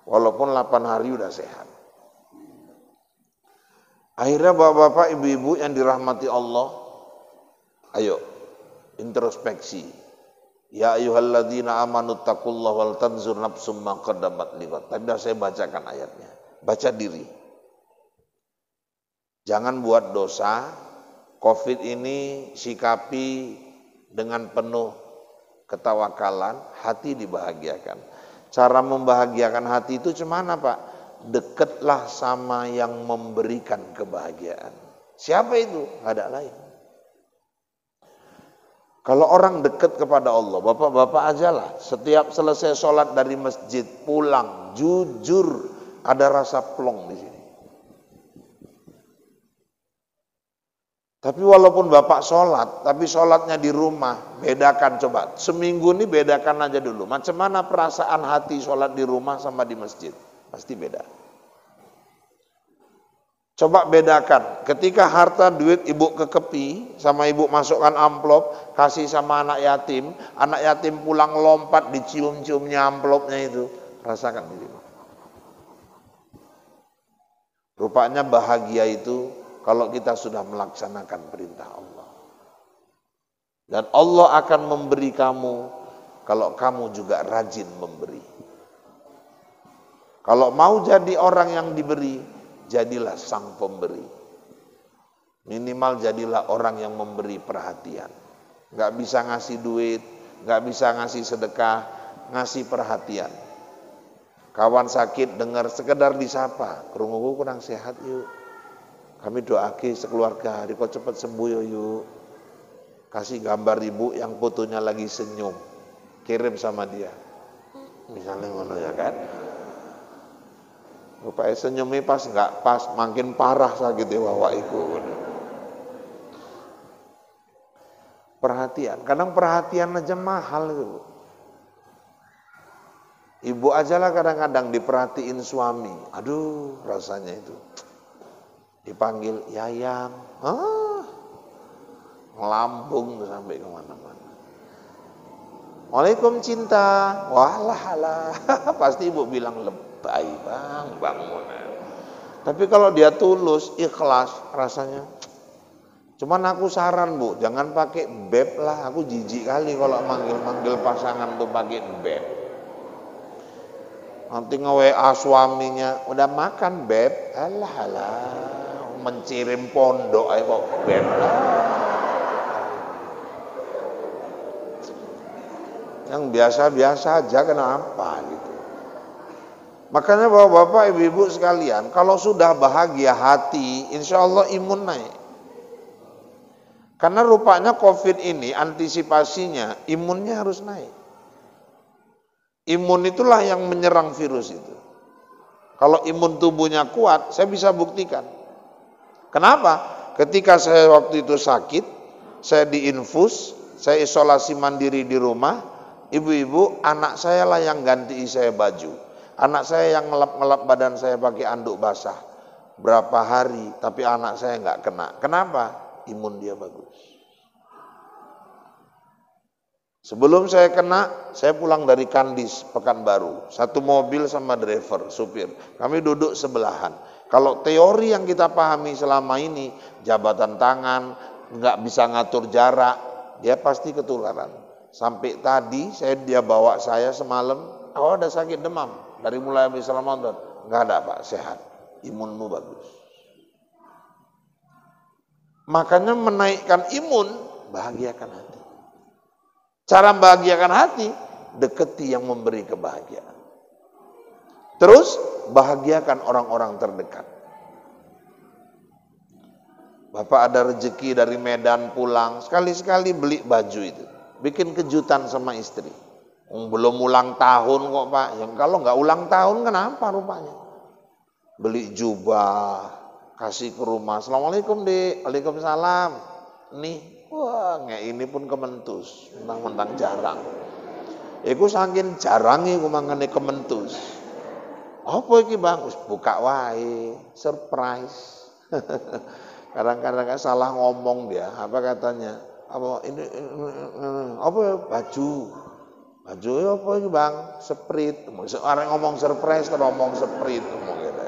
Walaupun 8 hari udah sehat. Akhirnya bapak-bapak, ibu-ibu yang dirahmati Allah. Ayo, introspeksi. Ya ayyuhalladzina amanu taqullaha wal tanzur nafsum ma qaddamat lighad. Tadi sudah saya bacakan ayatnya. Baca diri. Jangan buat dosa. COVID ini sikapi dengan penuh ketawakalan, hati dibahagiakan. Cara membahagiakan hati itu cemana Pak? Dekatlah sama yang memberikan kebahagiaan. Siapa itu? Nggak ada lain. Kalau orang dekat kepada Allah, bapak-bapak aja lah. Setiap selesai sholat dari masjid, pulang, jujur ada rasa plong di sini. Tapi walaupun Bapak sholat, tapi sholatnya di rumah, bedakan coba. Seminggu ini bedakan aja dulu. Macam mana perasaan hati sholat di rumah sama di masjid? Pasti beda. Coba bedakan. Ketika harta duit ibu kekepi, sama ibu masukkan amplop, kasih sama anak yatim pulang lompat dicium-ciumnya amplopnya itu. Rasakan di rumah. Rupanya bahagia itu kalau kita sudah melaksanakan perintah Allah. Dan Allah akan memberi kamu kalau kamu juga rajin memberi. Kalau mau jadi orang yang diberi, jadilah sang pemberi. Minimal jadilah orang yang memberi perhatian. Gak bisa ngasih duit, gak bisa ngasih sedekah, ngasih perhatian. Kawan sakit dengar sekedar disapa, krunguku kurang sehat yuk. Kami doaki sekeluarga, Riko cepat sembuh yuk. Kasih gambar ibu yang fotonya lagi senyum. Kirim sama dia. Misalnya ngono ya kan. Rupanya senyumnya pas nggak pas, makin parah sakit wawakiku. Perhatian, kadang perhatian aja mahal itu. Ibu aja lah kadang-kadang diperhatiin suami. Aduh rasanya itu. Dipanggil Yayang, ngelambung sampai kemana-mana. Waalaikum cinta. Walah alah. Pasti ibu bilang lebay bang, bangun. Tapi kalau dia tulus, ikhlas rasanya. Cuman aku saran bu, jangan pakai beb lah. Aku jijik kali kalau manggil pasangan tuh pakai beb. Nanti nge-WA suaminya, udah makan beb? Alah alah, mencirim pondok aja kok beb lah. Yang biasa-biasa aja kenapa gitu. Makanya bapak-bapak, ibu-ibu sekalian, kalau sudah bahagia hati, insya Allah imun naik. Karena rupanya COVID ini antisipasinya imunnya harus naik. Imun itulah yang menyerang virus itu. Kalau imun tubuhnya kuat, saya bisa buktikan. Kenapa? Ketika saya waktu itu sakit, saya diinfus, saya isolasi mandiri di rumah, ibu-ibu, anak saya lah yang ganti saya baju. Anak saya yang ngelap-ngelap badan saya pakai anduk basah. Berapa hari, tapi anak saya nggak kena. Kenapa? Imun dia bagus. Sebelum saya kena, saya pulang dari Kandis, Pekanbaru. Satu mobil sama driver, supir. Kami duduk sebelahan. Kalau teori yang kita pahami selama ini, jabatan tangan, nggak bisa ngatur jarak, dia pasti ketularan. Sampai tadi, dia bawa saya semalam, ada sakit demam. Dari mulai habis Ramadan, nggak ada pak, sehat. Imunmu bagus. Makanya menaikkan imun, bahagiakan hati. Cara membahagiakan hati, deketi yang memberi kebahagiaan. Terus, bahagiakan orang-orang terdekat. Bapak ada rezeki dari Medan pulang, sekali-sekali beli baju itu. Bikin kejutan sama istri. Belum ulang tahun kok pak, yang kalau nggak ulang tahun kenapa rupanya? Beli jubah, kasih ke rumah. Assalamualaikum dek. Waalaikumsalam. Nih, wah nggak ini pun kementus. Mentang-mentang jarang. Iku saking jarangnya aku mangane kementus. Apa iki bang? Buka wae, surprise. Kadang-kadang salah ngomong dia. Apa katanya? Apa ini apa baju? Baju apa ini bang? Sprite. Orang ngomong surprise, terus ngomong sprite. Gitu.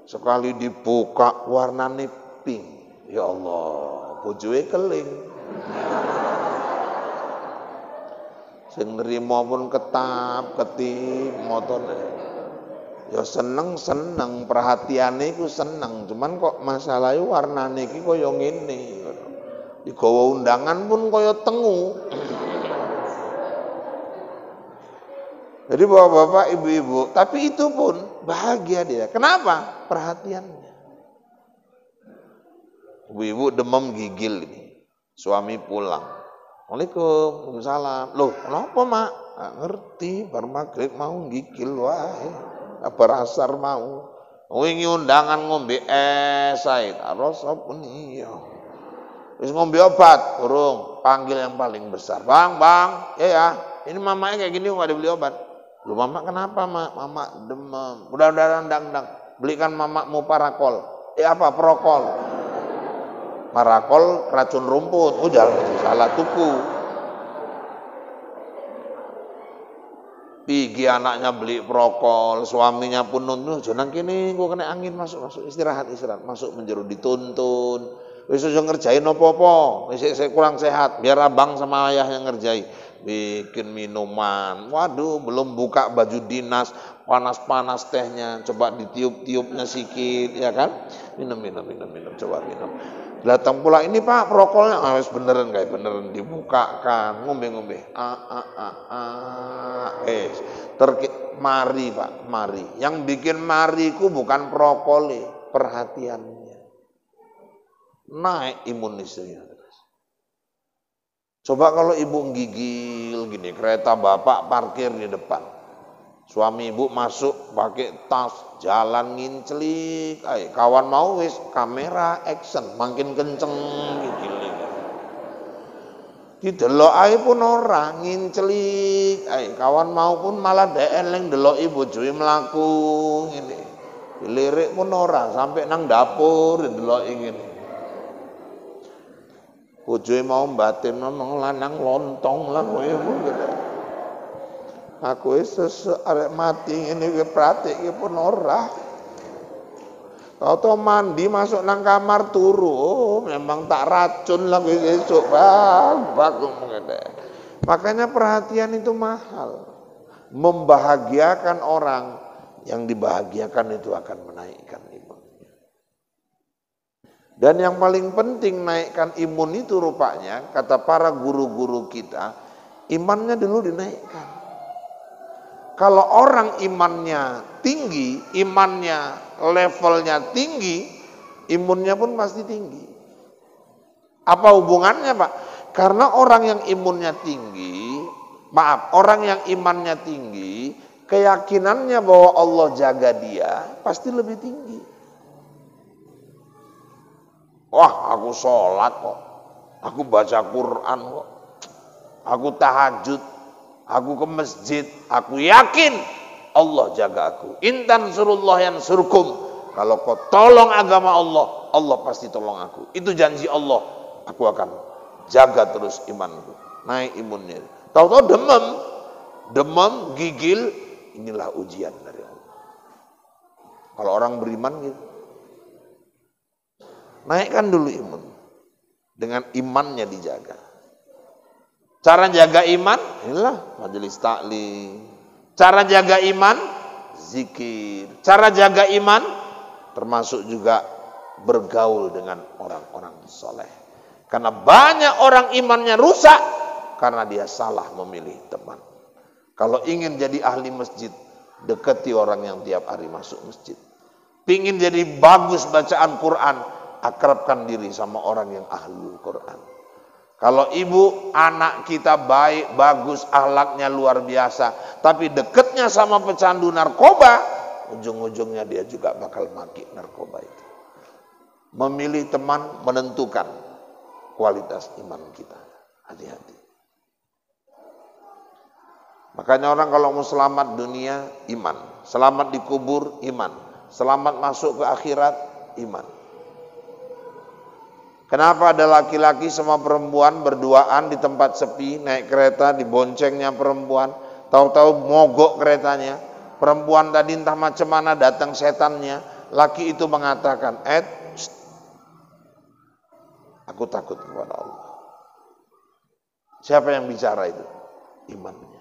Sekali dibuka warnanya pink. Ya Allah, bojoe keling. Sing nrimo pun ketip motone. Ya seneng perhatiane iku seneng, cuman kok masalahe warnane iki kaya ngene. Digawa undangan pun kaya tengu. Jadi bapak-bapak, ibu-ibu, tapi itu pun bahagia dia. Kenapa? Perhatiannya. Ibu-ibu demam gigil ini. Suami pulang. Waalaikumsalam. Loh, kenapa mak? Nggak ngerti, bar maghrib mau gigil wae. Bar asar mau. Wingi undangan ngombe es ae. Terus apa nih? Wis ngombe obat, urung. Panggil yang paling besar. Bang, ya. Ini mamanya kayak gini nggak dibeli obat. Lu mama kenapa mak? Mama demam. Udah dang. Belikan mamamu parakol. Apa? Prokol. Parakol racun rumput. Udah salah tuku. Pigi anaknya beli prokol, suaminya pun nuntun. Jangan kini gua kena angin masuk istirahat masuk menjeru dituntun. Wis aja ngerjain apa-apa. Wis saya kurang sehat, biar abang sama ayah yang ngerjain. Bikin minuman. Waduh, belum buka baju dinas, panas-panas tehnya. Coba ditiup-tiupnya sikit, ya kan? Minum, coba minum. Datang pula ini Pak, prokolnya harus beneran kayak beneran dibukakan, ngombe. Mari Pak, mari. Yang bikin mariku bukan prokole, perhatiannya. Naik imun istrinya. Coba kalau ibu gigil gini, kereta bapak parkir di depan. Suami ibu masuk pakai tas, jalan ngincelik. Kawan mau wis kamera action, makin kenceng gigil. Didelok ae pun ora ngincelik. Kawan mau pun malah eleng delok ibu bojoe mlaku ngene. Dilirik pun ora sampai nang dapur delok ngene. Bojoe mau batin ngomong lanang lontong lah kowe gitu. Aku arek mati ngene iki pratik pun ora. Tau mandi masuk nang kamar turu, oh, memang tak racun lah kowe esuk bak ngene. Makanya perhatian itu mahal. Membahagiakan orang, yang dibahagiakan itu akan menaikkan imunnya. Dan yang paling penting naikkan imun itu rupanya, kata para guru-guru kita, imannya dulu dinaikkan. Kalau orang imannya tinggi, imannya levelnya tinggi, imunnya pun pasti tinggi. Apa hubungannya, Pak? Karena orang yang imunnya tinggi, orang yang imannya tinggi, keyakinannya bahwa Allah jaga dia pasti lebih tinggi. Wah, aku sholat kok, aku baca Quran kok, aku tahajud, aku ke masjid, aku yakin Allah jaga aku. Intan surullah yang surkum. Kalau kau tolong agama Allah, Allah pasti tolong aku. Itu janji Allah. Aku akan jaga terus imanku. Naik imunnya. Tahu-tahu demam, gigil. Inilah ujian dari Allah. Kalau orang beriman gitu. Naikkan dulu imun. Dengan imannya dijaga. Cara jaga iman, inilah majelis taklim. Cara jaga iman, zikir. Cara jaga iman, termasuk juga bergaul dengan orang-orang soleh. Karena banyak orang imannya rusak, karena dia salah memilih teman. Kalau ingin jadi ahli masjid, dekati orang yang tiap hari masuk masjid. Pingin jadi bagus bacaan Quran, akrabkan diri sama orang yang ahlul Quran. Kalau ibu, anak kita baik, bagus, akhlaknya luar biasa, tapi deketnya sama pecandu narkoba, ujung-ujungnya dia juga bakal maki narkoba itu. Memilih teman menentukan kualitas iman kita. Hati-hati. Makanya orang kalau mau selamat dunia, iman. Selamat di kubur, iman. Selamat masuk ke akhirat, iman. Kenapa ada laki-laki sama perempuan berduaan di tempat sepi, naik kereta, diboncengnya perempuan, tahu-tahu mogok keretanya, perempuan tadi entah macam mana datang setannya, laki itu mengatakan, aku takut kepada Allah. Siapa yang bicara itu? Imannya.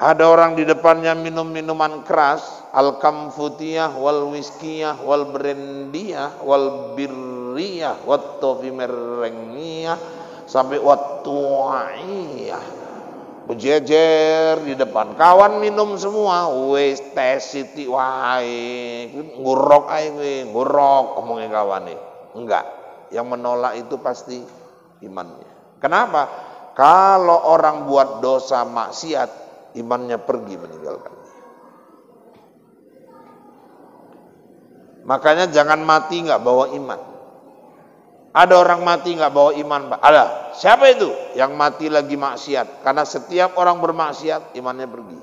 Ada orang di depannya minum minuman keras, al-kamfutiyah, wal wiskiyah, wal brandiyah, wal birriyah, wat tofimerengiyah, sampai wat tu'iyah. Berjejer di depan. Kawan minum semua, wes tes siti wae, ngurok ae, ngurok omongin kawan nih. Enggak, yang menolak itu pasti imannya. Kenapa? Kalau orang buat dosa maksiat, imannya pergi meninggalkan dia. Makanya jangan mati nggak bawa iman. Ada orang mati nggak bawa iman, Pak. Ada. Siapa itu? Yang mati lagi maksiat. Karena setiap orang bermaksiat, imannya pergi.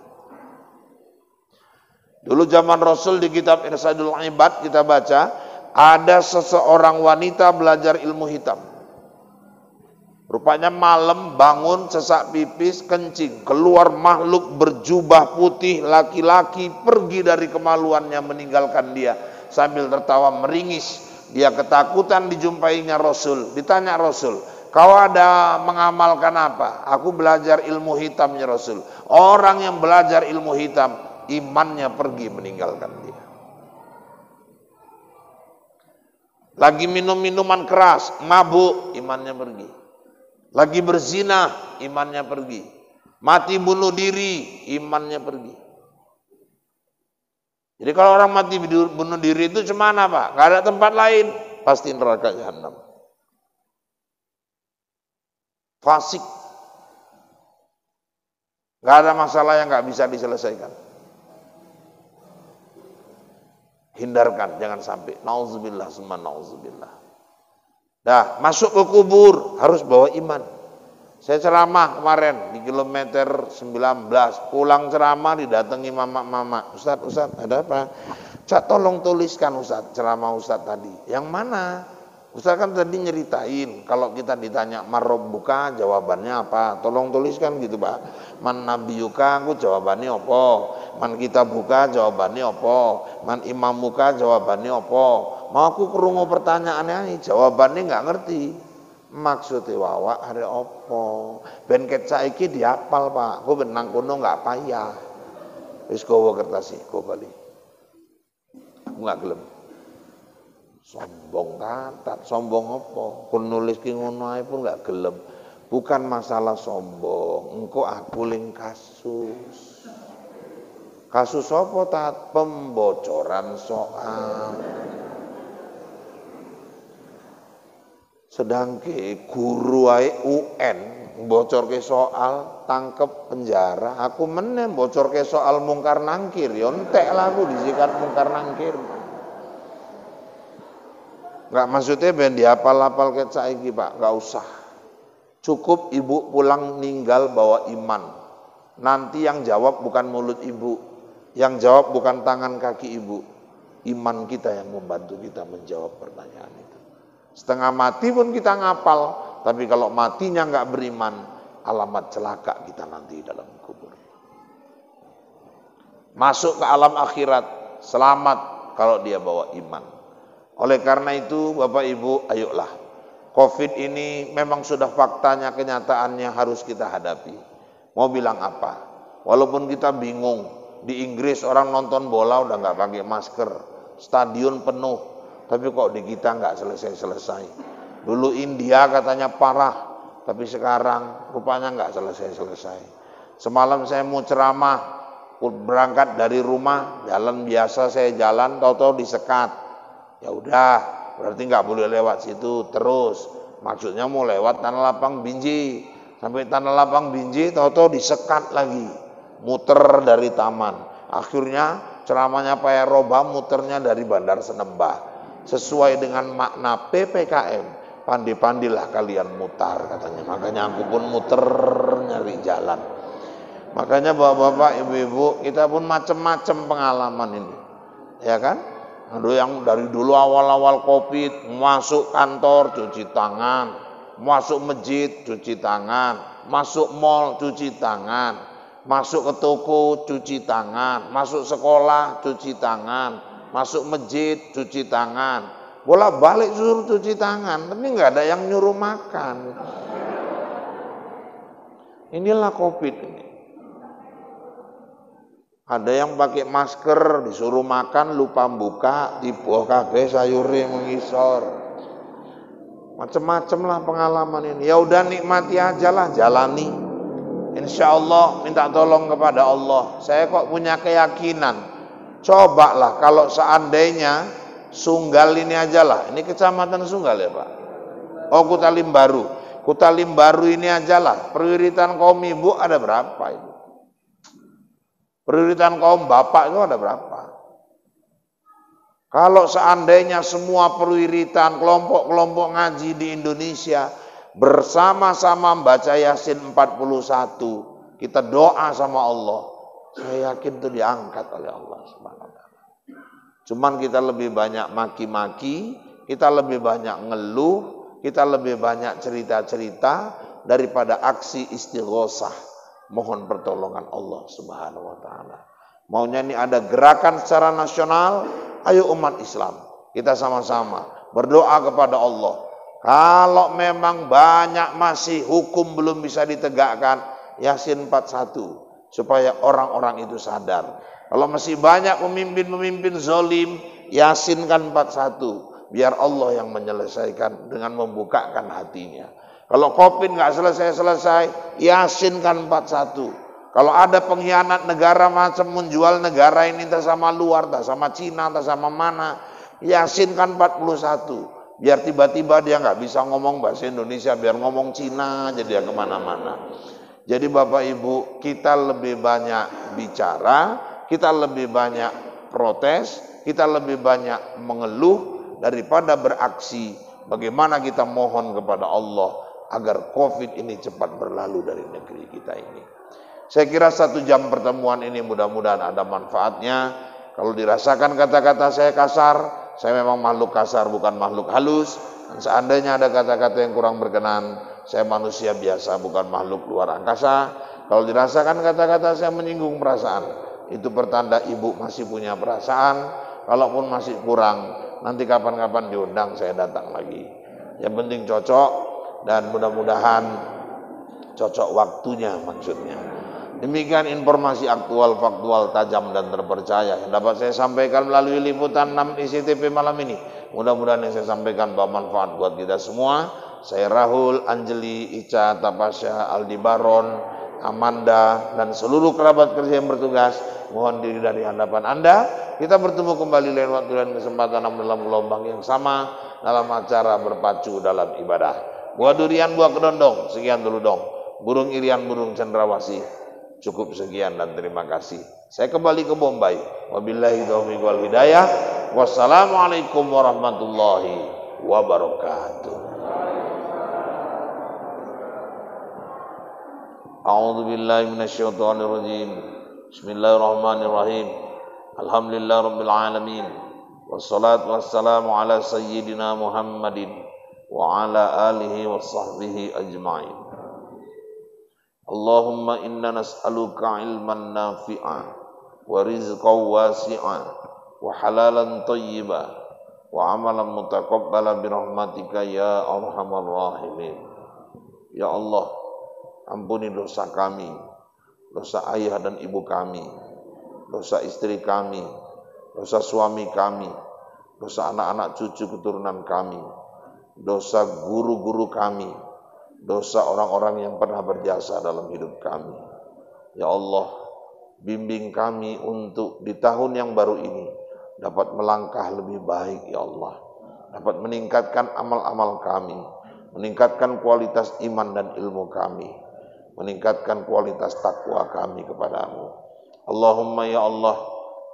Dulu zaman Rasul di kitab Irsadul Ibad kita baca, ada seseorang wanita belajar ilmu hitam. Rupanya malam bangun sesak pipis kencing, keluar makhluk berjubah putih laki-laki pergi dari kemaluannya meninggalkan dia sambil tertawa meringis. Dia ketakutan dijumpainya Rasul. Ditanya Rasul, kau ada mengamalkan apa? Aku belajar ilmu hitamnya Rasul. Orang yang belajar ilmu hitam, imannya pergi meninggalkan dia. Lagi minum minuman keras, mabuk, imannya pergi. Lagi berzina, imannya pergi. Mati bunuh diri, imannya pergi. Jadi kalau orang mati bunuh diri itu cemana, Pak? Gak ada tempat lain, pasti neraka jahanam. Fasik. Gak ada masalah yang gak bisa diselesaikan. Hindarkan, jangan sampai. Nauzubillah, summa nauzubillah. Dah, masuk ke kubur harus bawa iman. Saya ceramah kemarin di kilometer 19, pulang ceramah didatangi mama-mama. Ustaz, ada apa? Cak tolong tuliskan Ustaz, ceramah Ustaz tadi. Yang mana? Ustaz kan tadi nyeritain, kalau kita ditanya marobbuka jawabannya apa? Tolong tuliskan gitu Pak. Man nabiyuka aku jawabannya apa? Man kitabuka jawabannya apa? Man imamuka jawabannya apa? Mau aku krungu pertanyaannya jawabannya nggak ngerti. Maksudnya wawa hari apa? Ben ket saiki dihafal Pak. Ku benang kuno nggak payah. Wis kowe kertas iku bali. Aku nggak gelem. Sombong katat, sombong apa? Kun nulis ki ngono ae pun gak gelem. Bukan masalah sombong, engko aku ling kasus. Kasus apa tat? Pembocoran soal. Sedangke guru ae UN bocorke soal, tangkep penjara. Aku meneh bocorke soal mungkar nangkir, yo entek lah aku disikat mungkar nangkir. Enggak maksudnya ben dihafal-hafal ket saiki Pak, enggak usah. Cukup ibu pulang ninggal bawa iman. Nanti yang jawab bukan mulut ibu, yang jawab bukan tangan kaki ibu. Iman kita yang membantu kita menjawab pertanyaan itu. Setengah mati pun kita ngapal, tapi kalau matinya enggak beriman, alamat celaka kita nanti dalam kubur. Masuk ke alam akhirat, selamat kalau dia bawa iman. Oleh karena itu Bapak Ibu, ayolah. Covid ini memang sudah faktanya, kenyataannya harus kita hadapi. Mau bilang apa? Walaupun kita bingung, di Inggris orang nonton bola udah nggak pakai masker, stadion penuh, tapi kok di kita nggak selesai-selesai. Dulu India katanya parah, tapi sekarang rupanya nggak selesai-selesai. Semalam saya mau ceramah, berangkat dari rumah, jalan biasa saya jalan, tahu-tahu disekat. Ya udah, berarti nggak boleh lewat situ terus. Maksudnya mau lewat Tanah Lapang Binjai. Sampai Tanah Lapang Binjai, tahu-tahu disekat lagi. Muter dari taman. Akhirnya ceramahnya Pak Roba muternya dari Bandar Senembah. Sesuai dengan makna PPKM. Pandai-pandailah kalian mutar katanya. Makanya aku pun muter nyari jalan. Makanya bapak-bapak, ibu-ibu, kita pun macam-macam pengalaman ini. Ya kan? Ada yang dari dulu awal-awal Covid, masuk kantor cuci tangan, masuk masjid cuci tangan, masuk mall cuci tangan, masuk ke toko cuci tangan, masuk sekolah cuci tangan, masuk masjid cuci tangan, bolak-balik suruh cuci tangan, tapi nggak ada yang nyuruh makan. Inilah Covid ini. Ada yang pakai masker, disuruh makan, lupa buka, dibuah kabeh sayure mengisor. Macam-macam lah pengalaman ini. Ya udah nikmati aja lah, jalani. Insya Allah minta tolong kepada Allah. Saya kok punya keyakinan. Cobalah kalau seandainya Sunggal ini aja lah. Ini kecamatan Sunggal ya Pak? Oh Kutalim Baru. Kutalim Baru ini aja lah. Perwiritan kaum ibu ada berapa itu? Prioritas kaum bapak itu ada berapa? Kalau seandainya semua perwiritan kelompok-kelompok ngaji di Indonesia bersama-sama membaca Yasin 41, kita doa sama Allah, saya yakin itu diangkat oleh Allah Subhanahu wa taala. Cuman kita lebih banyak maki-maki, kita lebih banyak ngeluh, kita lebih banyak cerita-cerita daripada aksi istighosah. Mohon pertolongan Allah Subhanahu wa taala. Maunya ini ada gerakan secara nasional, ayo umat Islam, kita sama-sama berdoa kepada Allah. Kalau memang banyak masih hukum belum bisa ditegakkan, Yasin 41 supaya orang-orang itu sadar. Kalau masih banyak pemimpin-pemimpin zalim, Yasin kan 41, biar Allah yang menyelesaikan dengan membukakan hatinya. Kalau Covid nggak selesai-selesai, Yasin kan 41. Kalau ada pengkhianat negara macam menjual negara ini entah sama luar, entah sama Cina, entah sama mana, Yasin kan 41. Biar tiba-tiba dia nggak bisa ngomong bahasa Indonesia, biar ngomong Cina, jadi dia kemana-mana. Jadi Bapak Ibu, kita lebih banyak bicara, kita lebih banyak protes, kita lebih banyak mengeluh daripada beraksi. Bagaimana kita mohon kepada Allah agar Covid ini cepat berlalu dari negeri kita ini. Saya kira 1 jam pertemuan ini mudah-mudahan ada manfaatnya. Kalau dirasakan kata-kata saya kasar, saya memang makhluk kasar, bukan makhluk halus. Dan seandainya ada kata-kata yang kurang berkenan, saya manusia biasa, bukan makhluk luar angkasa. Kalau dirasakan kata-kata saya menyinggung perasaan, itu pertanda ibu masih punya perasaan. Kalaupun masih kurang, nanti kapan-kapan diundang saya datang lagi. Yang penting cocok, dan mudah-mudahan cocok waktunya maksudnya. Demikian informasi aktual, faktual, tajam dan terpercaya yang dapat saya sampaikan melalui liputan 6 ICTP malam ini. Mudah-mudahan yang saya sampaikan bermanfaat buat kita semua. Saya Rahul, Anjeli, Ica, Tapasya, Aldi Baron, Amanda, dan seluruh kerabat kerja yang bertugas mohon diri dari hadapan Anda. Kita bertemu kembali lain waktu dan kesempatan dalam gelombang yang sama dalam acara berpacu dalam ibadah. Buah durian, buah kedondong, sekian dulu dong. Burung irian, burung cendrawasih. Cukup sekian dan terima kasih. Saya kembali ke Bombay. Wabillahi taufiq wal hidayah. Wassalamualaikum warahmatullahi wabarakatuh. A'udzu billahi minasyaitonir rajim. Bismillahirrahmanirrahim. Alhamdulillah rabbil alamin. Wassalatu wassalamu ala sayyidina Muhammadin wa ala alihi wa sahbihi ajma'in. Allahumma inna nas'aluka ilman nafi'a wa rizqan wasi'a wa halalan thayyiba wa amalan mutaqabbala birahmatika ya arhamar rahimin. Ya Allah, ampuni dosa kami, dosa ayah dan ibu kami, dosa istri kami, dosa suami kami, dosa anak-anak cucu keturunan kami, dosa guru-guru kami, dosa orang-orang yang pernah berjasa dalam hidup kami. Ya Allah, bimbing kami untuk di tahun yang baru ini dapat melangkah lebih baik, ya Allah. Dapat meningkatkan amal-amal kami, meningkatkan kualitas iman dan ilmu kami, meningkatkan kualitas takwa kami kepadamu. Allahumma ya Allah,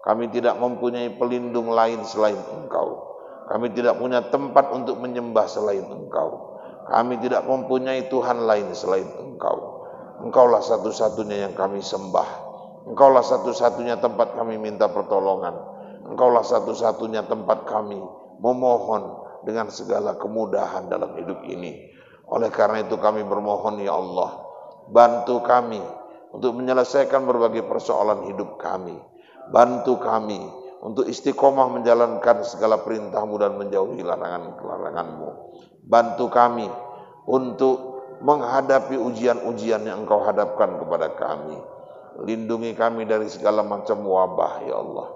kami tidak mempunyai pelindung lain selain Engkau. Kami tidak punya tempat untuk menyembah selain Engkau. Kami tidak mempunyai Tuhan lain selain Engkau. Engkaulah satu-satunya yang kami sembah. Engkaulah satu-satunya tempat kami minta pertolongan. Engkaulah satu-satunya tempat kami memohon dengan segala kemudahan dalam hidup ini. Oleh karena itu kami bermohon, ya Allah, bantu kami untuk menyelesaikan berbagai persoalan hidup kami. Bantu kami untuk istiqomah menjalankan segala perintah-Mu dan menjauhi larangan-larangan-Mu. Bantu kami untuk menghadapi ujian-ujian yang Engkau hadapkan kepada kami. Lindungi kami dari segala macam wabah, ya Allah.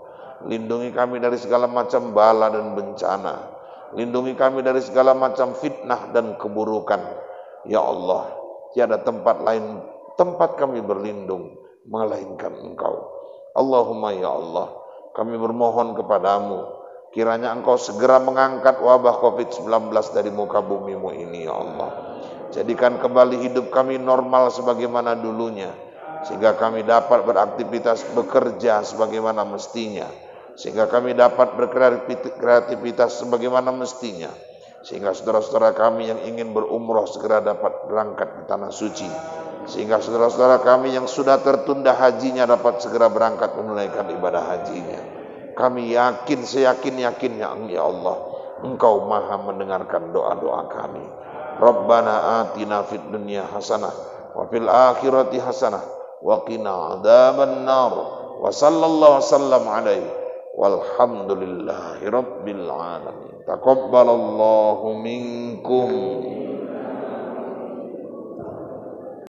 Lindungi kami dari segala macam bala dan bencana. Lindungi kami dari segala macam fitnah dan keburukan. Ya Allah, tiada tempat lain tempat kami berlindung melainkan Engkau. Allahumma ya Allah, kami bermohon kepadamu, kiranya Engkau segera mengangkat wabah COVID-19 dari muka bumi-Mu ini, ya Allah. Jadikan kembali hidup kami normal sebagaimana dulunya, sehingga kami dapat beraktivitas, bekerja sebagaimana mestinya, sehingga kami dapat berkreativitas sebagaimana mestinya, sehingga saudara-saudara kami yang ingin berumroh segera dapat berangkat ke tanah suci, sehingga saudara-saudara kami yang sudah tertunda hajinya dapat segera berangkat menunaikan ibadah hajinya. Kami yakin, seyakin-yakinnya, ya Allah, Engkau maha mendengarkan doa-doa kami. Rabbana atina fid dunya hasanah wa fil akhirati hasanah wa qina adzaban nar. Wa sallallahu wasallam alaihi walhamdulillahi rabbil alamin. Taqabbalallahu minkum